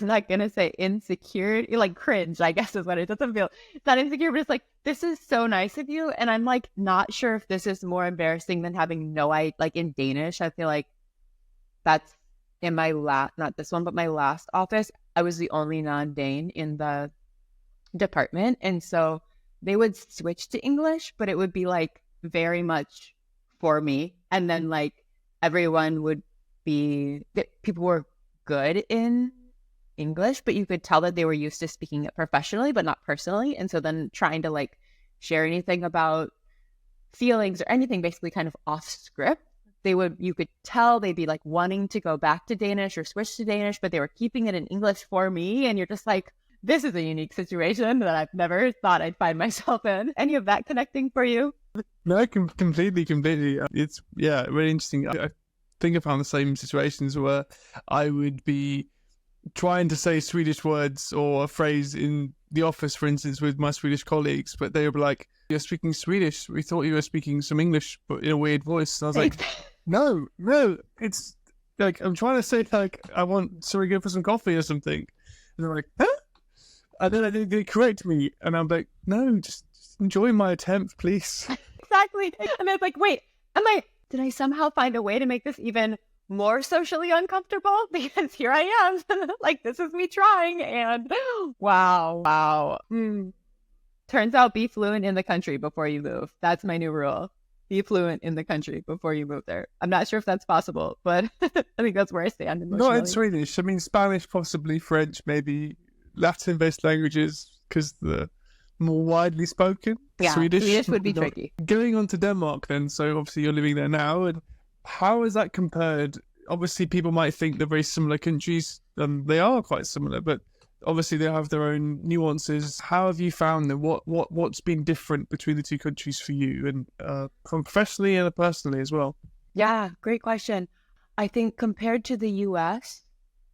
not going to say insecurity, like cringe, I guess is what it doesn't feel. It's not insecure, but it's like, this is so nice of you. And I'm like, not sure if this is more embarrassing than having like in Danish, I feel like that's in my not this one, but my last office, I was the only non-Dane in the department. And so they would switch to English, but it would be like very much for me. And then like everyone would people were good in English, but you could tell that they were used to speaking it professionally, but not personally. And so then trying to like share anything about feelings or anything basically kind of off script, you could tell they'd be like wanting to go back to Danish or switch to Danish, but they were keeping it in English for me. And you're just like, this is a unique situation that I've never thought I'd find myself in. Any of that connecting for you? No, completely. It's, yeah, really interesting. I think I found the same situations where I would be trying to say Swedish words or a phrase in the office, for instance, with my Swedish colleagues, but they would be like, "You're speaking Swedish. We thought you were speaking some English, but in a weird voice." And I was like, no, it's like, I'm trying to say like, I want, sorry, go for some coffee or something. And they're like, huh? And then they correct me, and I'm like, no, just enjoy my attempt, please. Exactly. And it's like, wait, did I somehow find a way to make this even more socially uncomfortable? Because here I am, like, this is me trying, and wow. Turns out be fluent in the country before you move. That's my new rule. Be fluent in the country before you move there. I'm not sure if that's possible, but I think that's where I stand emotionally. Not in Swedish. I mean, Spanish, possibly French, maybe Latin-based languages, because the more widely spoken. Yeah, Swedish would be tricky. Going on to Denmark then, so obviously you're living there now, and how is that compared? Obviously people might think they're very similar countries, and they are quite similar, but obviously they have their own nuances. How have you found them? What's been different between the two countries for you, and professionally and personally as well? Yeah, great question. I think compared to the US,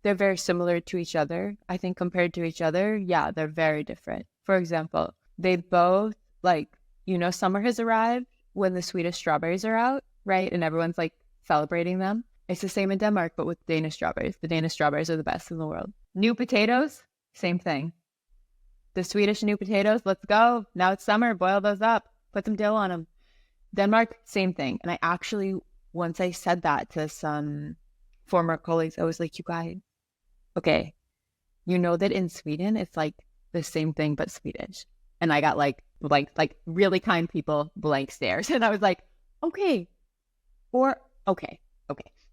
they're very similar to each other. I think compared to each other, yeah, they're very different. For example, they both, like, summer has arrived when the Swedish strawberries are out, right? And everyone's like celebrating them. It's the same in Denmark, but with Danish strawberries. The Danish strawberries are the best in the world. New potatoes, same thing. The Swedish new potatoes, let's go. Now it's summer, boil those up, put some dill on them. Denmark, same thing. And I actually, once I said that to some former colleagues, I was like, you guys, okay, you know that in Sweden, it's like the same thing, but Swedish. And I got like really kind people, blank stares. And I was like, okay.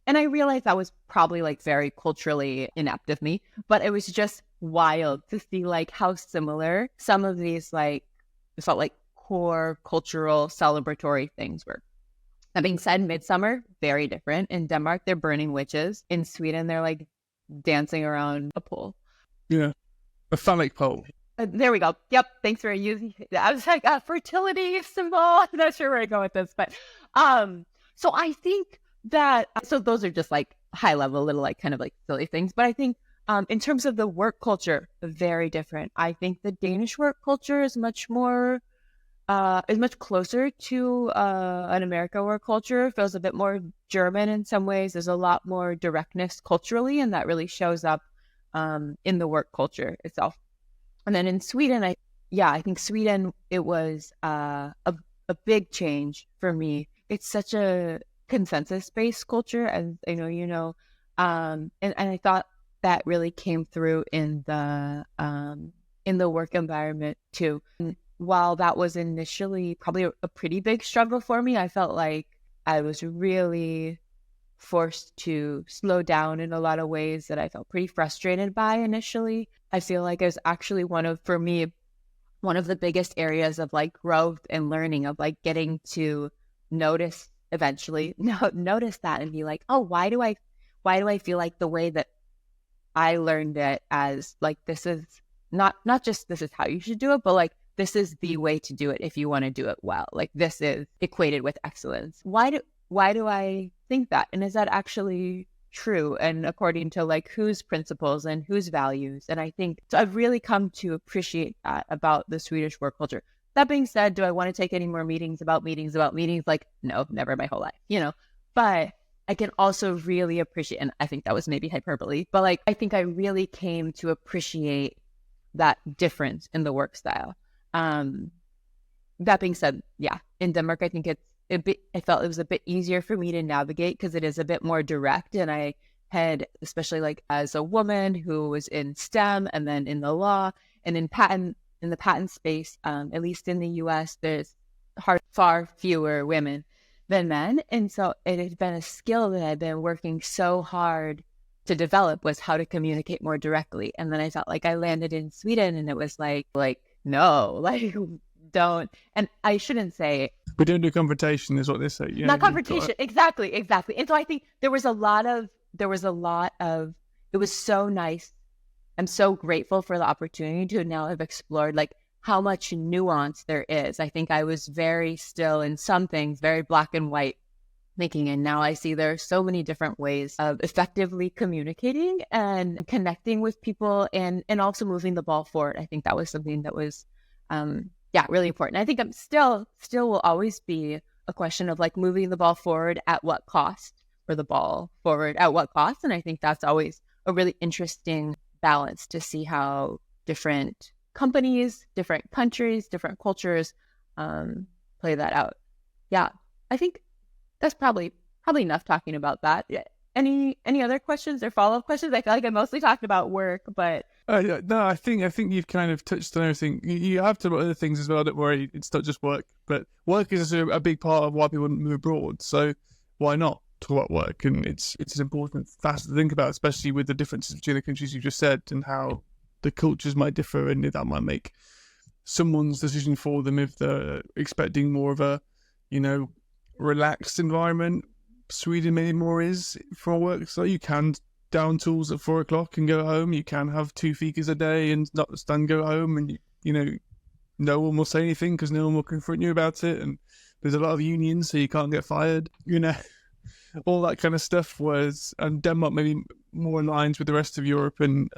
And I realized that was probably like very culturally inept of me, but it was just wild to see like how similar some of these like, it felt like core cultural celebratory things were. That being said, midsummer, very different. In Denmark, they're burning witches. In Sweden, they're like dancing around a pole. Yeah, a phallic pole. There we go. Yep. Thanks for using. I was like a fertility symbol. I'm not sure where I go with this, but so I think that those are just like high level, little like kind of like silly things. But I think in terms of the work culture, very different. I think the Danish work culture is much closer to an America work culture. It feels a bit more German in some ways. There's a lot more directness culturally, and that really shows up in the work culture itself. And then in Sweden, I think Sweden, it was a big change for me. It's such a consensus-based culture, as I know you know, and I thought that really came through in the work environment too. And while that was initially probably a pretty big struggle for me, I felt like I was really forced to slow down in a lot of ways that I felt pretty frustrated by initially. I feel like it was actually one of the biggest areas of like growth and learning, of like getting to notice that and be like, oh, why do I feel like the way that I learned it as like, this is not just this is how you should do it, but like this is the way to do it if you want to do it well. Like this is equated with excellence. Why do I think that? And is that actually true? And according to like whose principles and whose values? And I think so I've really come to appreciate that about the Swedish work culture. That being said, do I want to take any more meetings about meetings? Like, no, never in my whole life, but I can also really appreciate, and I think that was maybe hyperbole, but like, I think I really came to appreciate that difference in the work style. That being said, yeah, in Denmark, I think I felt it was a bit easier for me to navigate because it is a bit more direct. And I had, especially like as a woman who was in STEM and then in the law and in the patent space, at least in the US, there's far fewer women than men. And so it has been a skill that I've been working so hard to develop, was how to communicate more directly. And then I felt like I landed in Sweden and it was like, no, like don't, and I shouldn't say. We don't do confrontation is what they say. Not confrontation. Exactly. And so I think there was a lot of, it was so nice. I'm so grateful for the opportunity to now have explored like how much nuance there is. I think I was very still in some things, very black and white thinking. And now I see there are so many different ways of effectively communicating and connecting with people and also moving the ball forward. I think that was something that was, really important. I think I'm still will always be a question of like moving the ball forward at what cost, or the ball forward at what cost. And I think that's always a really interesting balance to see how different companies, different countries, different cultures play that out. Yeah, I think that's probably enough talking about that. Yeah. Any other questions or follow-up questions? I feel like I mostly talked about work, but no, I think you've kind of touched on everything. You have to talk about other things as well. Don't worry, it's not just work, but work is a big part of why people move abroad. So why not talk about work? And it's an important facet to think about, especially with the differences between the countries you just said and how the cultures might differ, and that might make someone's decision for them if they're expecting more of a, relaxed environment. Sweden maybe more is for work, so you can down tools at 4 o'clock and go home. You can have 2 fikas a day and not stand go home, and no one will say anything because no one will confront you about it. And there's a lot of unions, so you can't get fired. All that kind of stuff. And Denmark maybe more aligns with the rest of Europe and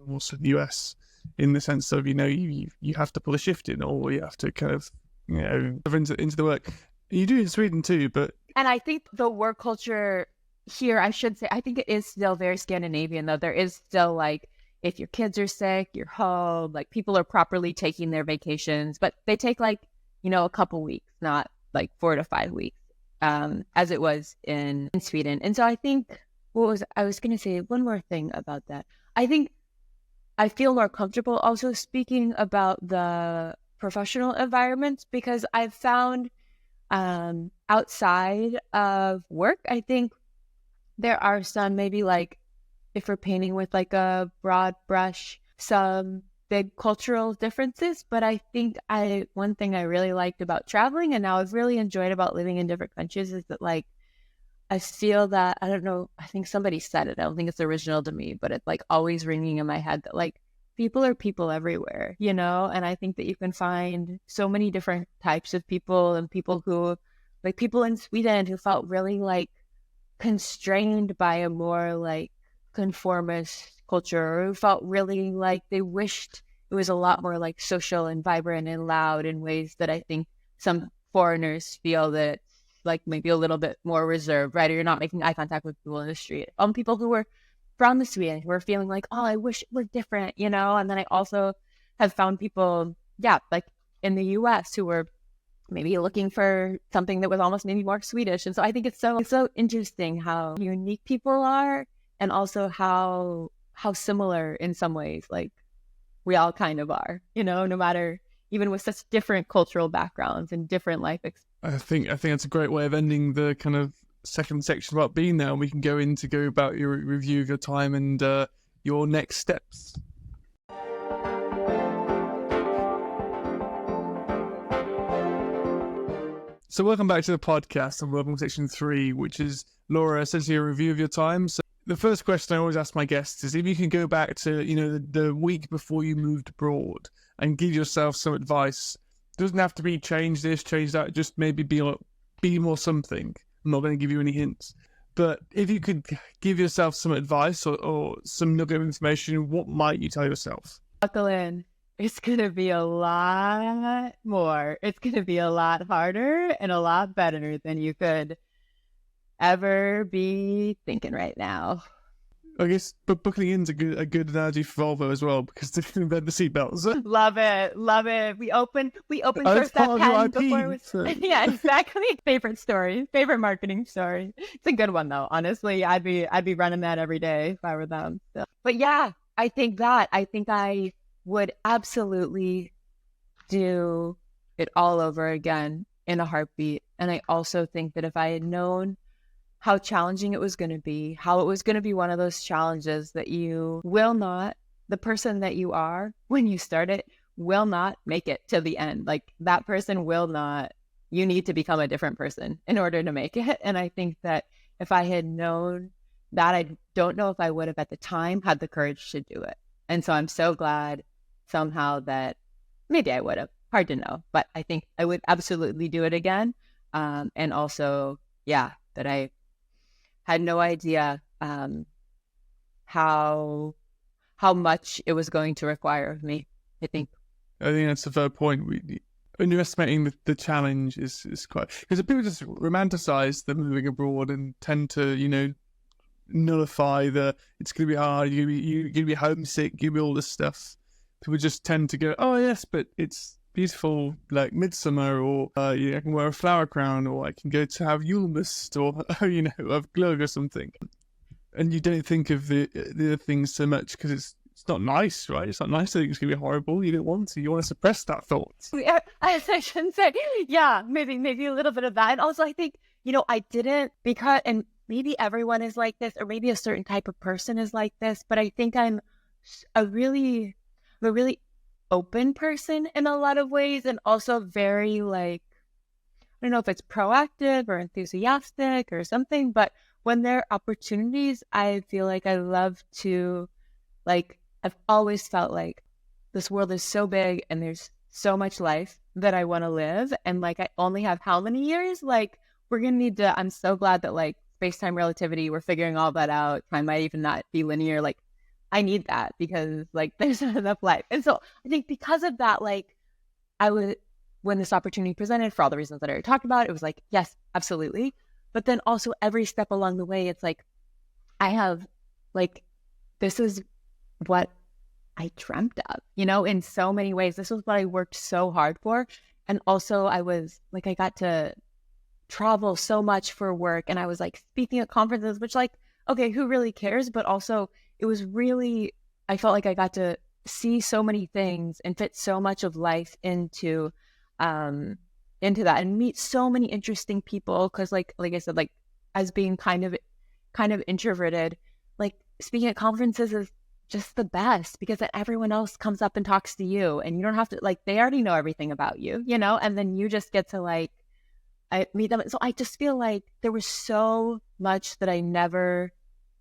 also the US in the sense of you have to pull a shift in, or you have to kind of into the work. You do in Sweden too, and I think the work culture here, I should say, I think it is still very Scandinavian, though. There is still like, if your kids are sick, you're home, like people are properly taking their vacations, but they take like, a couple weeks, not like 4 to 5 weeks, as it was in Sweden. And so I think, I was going to say one more thing about that. I think I feel more comfortable also speaking about the professional environments, because I've found outside of work, I think there are some, maybe like if we're painting with like a broad brush, some big cultural differences. But I think one thing I really liked about traveling, and now I've really enjoyed about living in different countries, is that like I feel that, I don't know, I think somebody said it, I don't think it's original to me, but it's like always ringing in my head that like people are people everywhere, and I think that you can find so many different types of people, and people who, like people in Sweden who felt really like constrained by a more like conformist culture, or who felt really like they wished it was a lot more like social and vibrant and loud in ways that I think some foreigners feel that like maybe a little bit more reserved, right? Or you're not making eye contact with people in the street. People who were from Sweden who were feeling like, oh, I wish it was different, And then I also have found people, like in the US who were maybe looking for something that was almost maybe more Swedish. And so I think it's so interesting how unique people are, and also how similar in some ways, like we all kind of are, no matter, even with such different cultural backgrounds and different life experiences. I think that's a great way of ending the kind of second section about being there, and we can go about your review of your time and your next steps. So welcome back to the podcast, and welcome to section 3, which is, Laura, essentially a review of your time. So the first question I always ask my guests is if you can go back to the week before you moved abroad and give yourself some advice. It doesn't have to be change this, change that, just maybe be more something. I'm not going to give you any hints, but if you could give yourself some advice or some nugget of information, what might you tell yourself? Buckle in. It's going to be a lot more. It's going to be a lot harder and a lot better than you could ever be thinking right now. I guess, but buckling in's a good analogy for Volvo as well, because they can embed the seatbelts. Love it. We open source that patent before it was... So. Yeah, exactly. Favorite story, favorite marketing story. It's a good one though. Honestly, I'd be running that every day if I were them. So. But yeah, I think I would absolutely do it all over again in a heartbeat. And I also think that if I had known how challenging it was going to be, how it was going to be one of those challenges that you will not, the person that you are when you start it will not make it to the end. Like that person will not, you need to become a different person in order to make it. And I think that if I had known that, I don't know if I would have at the time had the courage to do it. And so I'm so glad somehow that maybe I would have, hard to know, but I think I would absolutely do it again. And also, yeah, that I had no idea how much it was going to require of me, I think. I think that's a fair point. Underestimating the challenge is quite, because people just romanticize the moving abroad and tend to, nullify it's going to be hard, you're going to be homesick, you're going to be all this stuff. People just tend to go, oh yes, but it's beautiful, like midsummer, or I can wear a flower crown, or I can go to have Yulmust, or have glögg or something. And you don't think of the other things so much because it's not nice, right? It's not nice to think it's going to be horrible. You don't want to. You want to suppress that thought. I shouldn't say, yeah, maybe a little bit of that. And also I think, I didn't, because, and maybe everyone is like this, or maybe a certain type of person is like this, but I think I'm a really open person in a lot of ways, and also very like, I don't know if it's proactive or enthusiastic or something, but when there are opportunities, I feel like I love to, like, I've always felt like this world is so big and there's so much life that I want to live. And like, I only have how many years? Like, we're going to need to, I'm so glad that like space-time relativity, we're figuring all that out. Time might even not be linear. Like, I need that because like there's not enough life. And so I think because of that, like when this opportunity presented for all the reasons that I already talked about, it was like, yes, absolutely. But then also every step along the way, it's like, I have like, this is what I dreamt of, in so many ways. This was what I worked so hard for. And also I got to travel so much for work, and I was like speaking at conferences, which like, okay, who really cares? But also it was really, I felt like I got to see so many things and fit so much of life into that, and meet so many interesting people. Cause like I said, like as being kind of introverted, like speaking at conferences is just the best, because then everyone else comes up and talks to you, and you don't have to, like, they already know everything about you, and then you just get to like, I meet them. So I just feel like there was so much that I never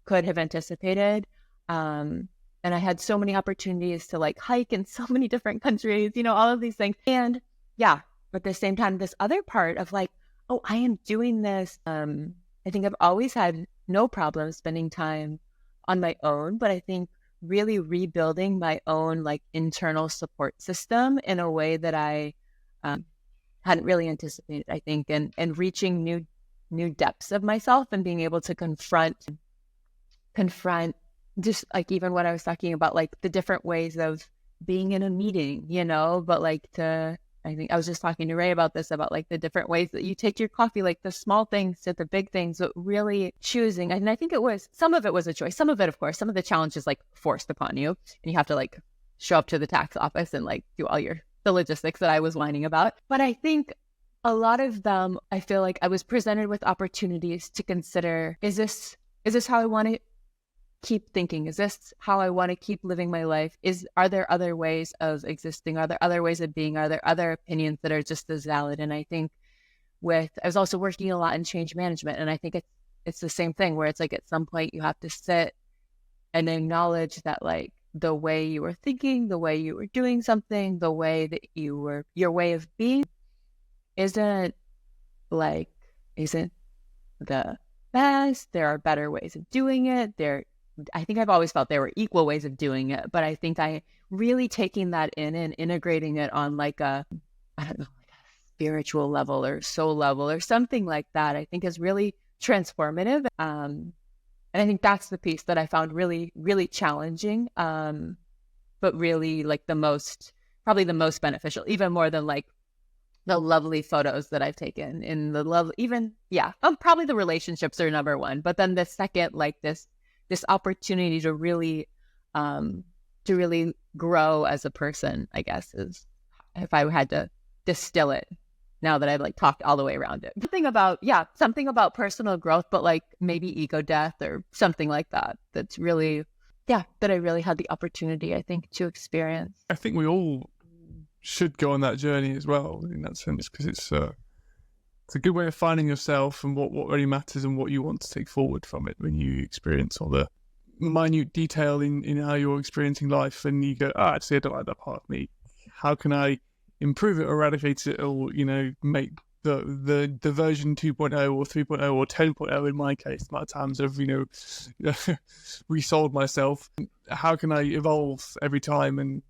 could have anticipated. And I had so many opportunities to like hike in so many different countries, all of these things. And yeah, but at the same time, this other part of like, oh, I am doing this. I think I've always had no problem spending time on my own, but I think really rebuilding my own like internal support system in a way that I hadn't really anticipated, I think, and reaching new depths of myself, and being able to confront just like even what I was talking about, like the different ways of being in a meeting, but like I think I was just talking to Ray about this, about like the different ways that you take your coffee, like the small things to the big things, but really choosing. And I think some of it was a choice. Some of it, of course, some of the challenge is like forced upon you, and you have to like show up to the tax office and like do all the logistics that I was whining about. But I think a lot of them, I feel like I was presented with opportunities to consider, is this how I want to keep thinking? Is this how I want to keep living my life? Are there other ways of existing? Are there other ways of being? Are there other opinions that are just as valid? And I think I was also working a lot in change management, and I think it's the same thing, where it's like at some point you have to sit and acknowledge that like the way you were thinking, the way you were doing something, the way that your way of being isn't the best. There are better ways of doing it. I think I've always felt there were equal ways of doing it, but I think I really taking that in and integrating it on like I don't know, like a spiritual level or soul level or something like that, I think is really transformative. And I think that's the piece that I found really, really challenging, but really like probably the most beneficial, even more than like the lovely photos that I've taken in the love, even, yeah, probably the relationships are number one, but then the second, like this opportunity to really grow as a person, I guess, is, if I had to distill it, now that I've like talked all the way around it. Something about personal growth, but like maybe ego death or something like that. That's really, that I really had the opportunity, I think, to experience. I think we all should go on that journey as well in that sense, because it's a good way of finding yourself and what really matters and what you want to take forward from it when you experience all the minute detail in how you're experiencing life, and you go, actually, I don't like that part of me. How can I improve it or eradicate it, or, you know, make the version 2.0 or 3.0 or 10.0 in my case, the amount of times I've, you know, resold myself. How can I evolve every time and,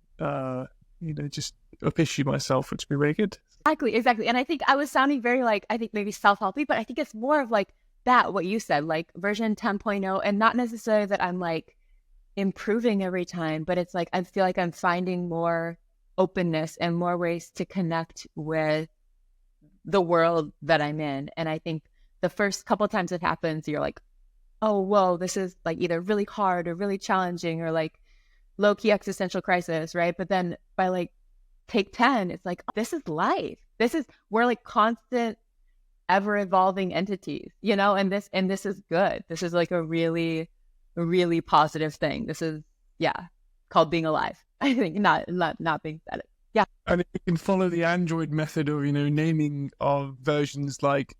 you know, just up-issue myself, which would be really good. Exactly. And I think I was sounding very like, I think maybe self-helpy, but I think it's more of like that, what you said, like version 10.0, and not necessarily that I'm like improving every time, but it's like, I feel like I'm finding more openness and more ways to connect with the world that I'm in. And I think the first couple of times it happens, you're like, oh, whoa, this is like either really hard or really challenging or like low-key existential crisis, right? But then by like take 10, it's like, oh, this is life. We're like constant, ever evolving entities, you know, and this is good. This is like a really, really positive thing. This is, called being alive. I think not being static. Yeah. And you can follow the Android method of, you know, naming of versions like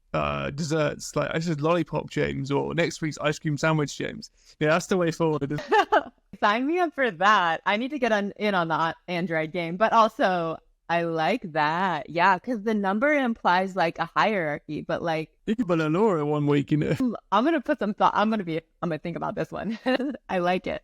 desserts, like I said, lollipop James, or next week's ice cream sandwich James. Yeah, that's the way forward. Sign me up for that. I need to get in on the Android game, but also I like that. Yeah, because the number implies like a hierarchy, but like you could put a Laura one week, you know. I'm gonna put some thought. I'm gonna think about this one. I like it.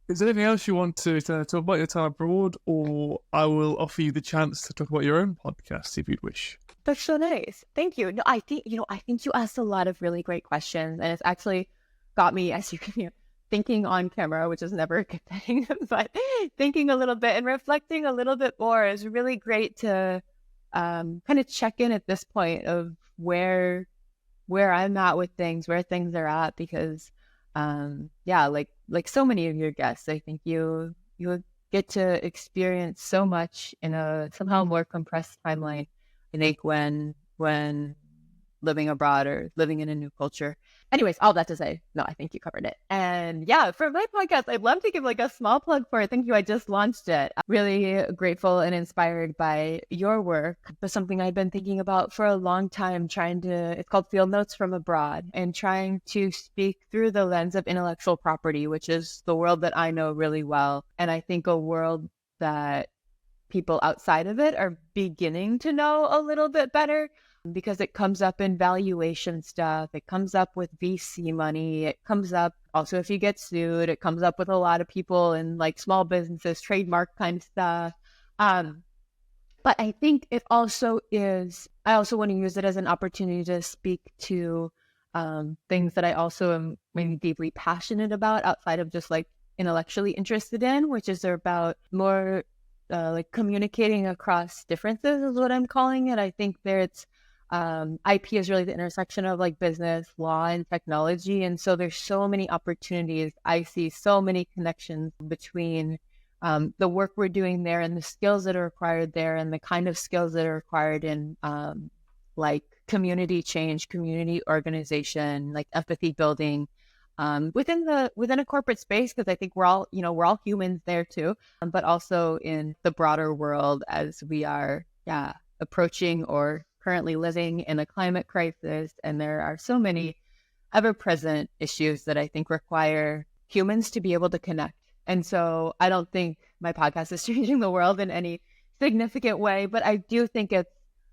Is there anything else you want to talk about your time abroad, or I will offer you the chance to talk about your own podcast if you'd wish? That's so nice. Thank you. No, I think you asked a lot of really great questions, and it's actually got me, as you can hear, thinking on camera, which is never a good thing, but thinking a little bit and reflecting a little bit more is really great to kind of check in at this point of where I'm at with things, where things are at, because like so many of your guests, I think you get to experience so much in a somehow more compressed timeline. I think when living abroad or living in a new culture. Anyways, all that to say, no, I think you covered it. And yeah, for my podcast, I'd love to give like a small plug for it. Thank you. I just launched it. I'm really grateful and inspired by your work. But something I've been thinking about for a long time, it's called Field Notes from Abroad, and trying to speak through the lens of intellectual property, which is the world that I know really well. And I think a world that people outside of it are beginning to know a little bit better, because it comes up in valuation stuff. It comes up with VC money. It comes up also if you get sued. It comes up with a lot of people in like small businesses, trademark kind of stuff. But I think it also is, I also want to use it as an opportunity to speak to things that I also am maybe deeply passionate about outside of just like intellectually interested in, which is about more like communicating across differences is what I'm calling it. I think there's IP is really the intersection of like business, law, and technology. And so there's so many opportunities. I see so many connections between the work we're doing there and the skills that are required there and the kind of skills that are required in like community change, community organization, like empathy building within a corporate space, because I think we're all humans there too, but also in the broader world as we are approaching or currently living in a climate crisis. And there are so many ever-present issues that I think require humans to be able to connect. And so I don't think my podcast is changing the world in any significant way, but I do think it's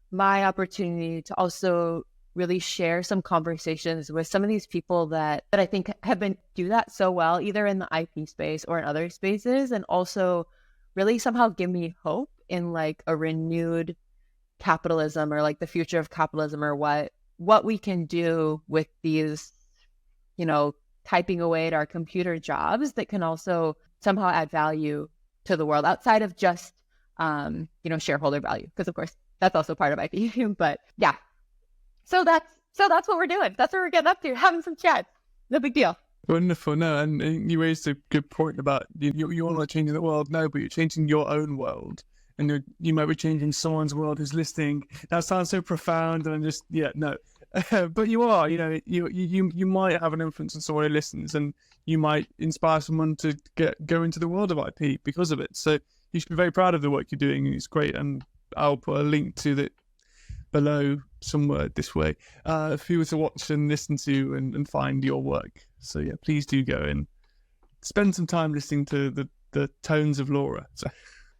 my opportunity to also really share some conversations with some of these people that I think do that so well, either in the IP space or in other spaces, and also really somehow give me hope in like a renewed capitalism, or like the future of capitalism, or what we can do with these, typing away at our computer jobs that can also somehow add value to the world outside of just, shareholder value. Because of course that's also part of IP, but yeah. So that's what we're doing. That's what we're getting up to, having some chats. No big deal. Wonderful. No, and you raised a good point about you're not changing the world, no, but you're changing your own world. and you might be changing someone's world who's listening. That sounds so profound, and I'm just no. But you are, you might have an influence on someone who listens, and you might inspire someone to go into the world of IP because of it. So you should be very proud of the work you're doing. It's great, and I'll put a link to that below somewhere this way for you to watch and listen to and find your work. So yeah, please do go and spend some time listening to the tones of Laura. So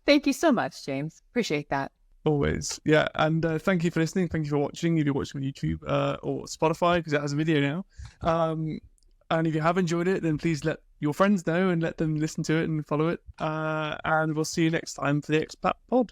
Thank you so much, James. Appreciate that. always, yeah. And thank you for listening. Thank you for watching. If you're watching on YouTube or Spotify, because it has a video now. And if you have enjoyed it, then please let your friends know and let them listen to it and follow it. And we'll see you next time for the Expat Pod.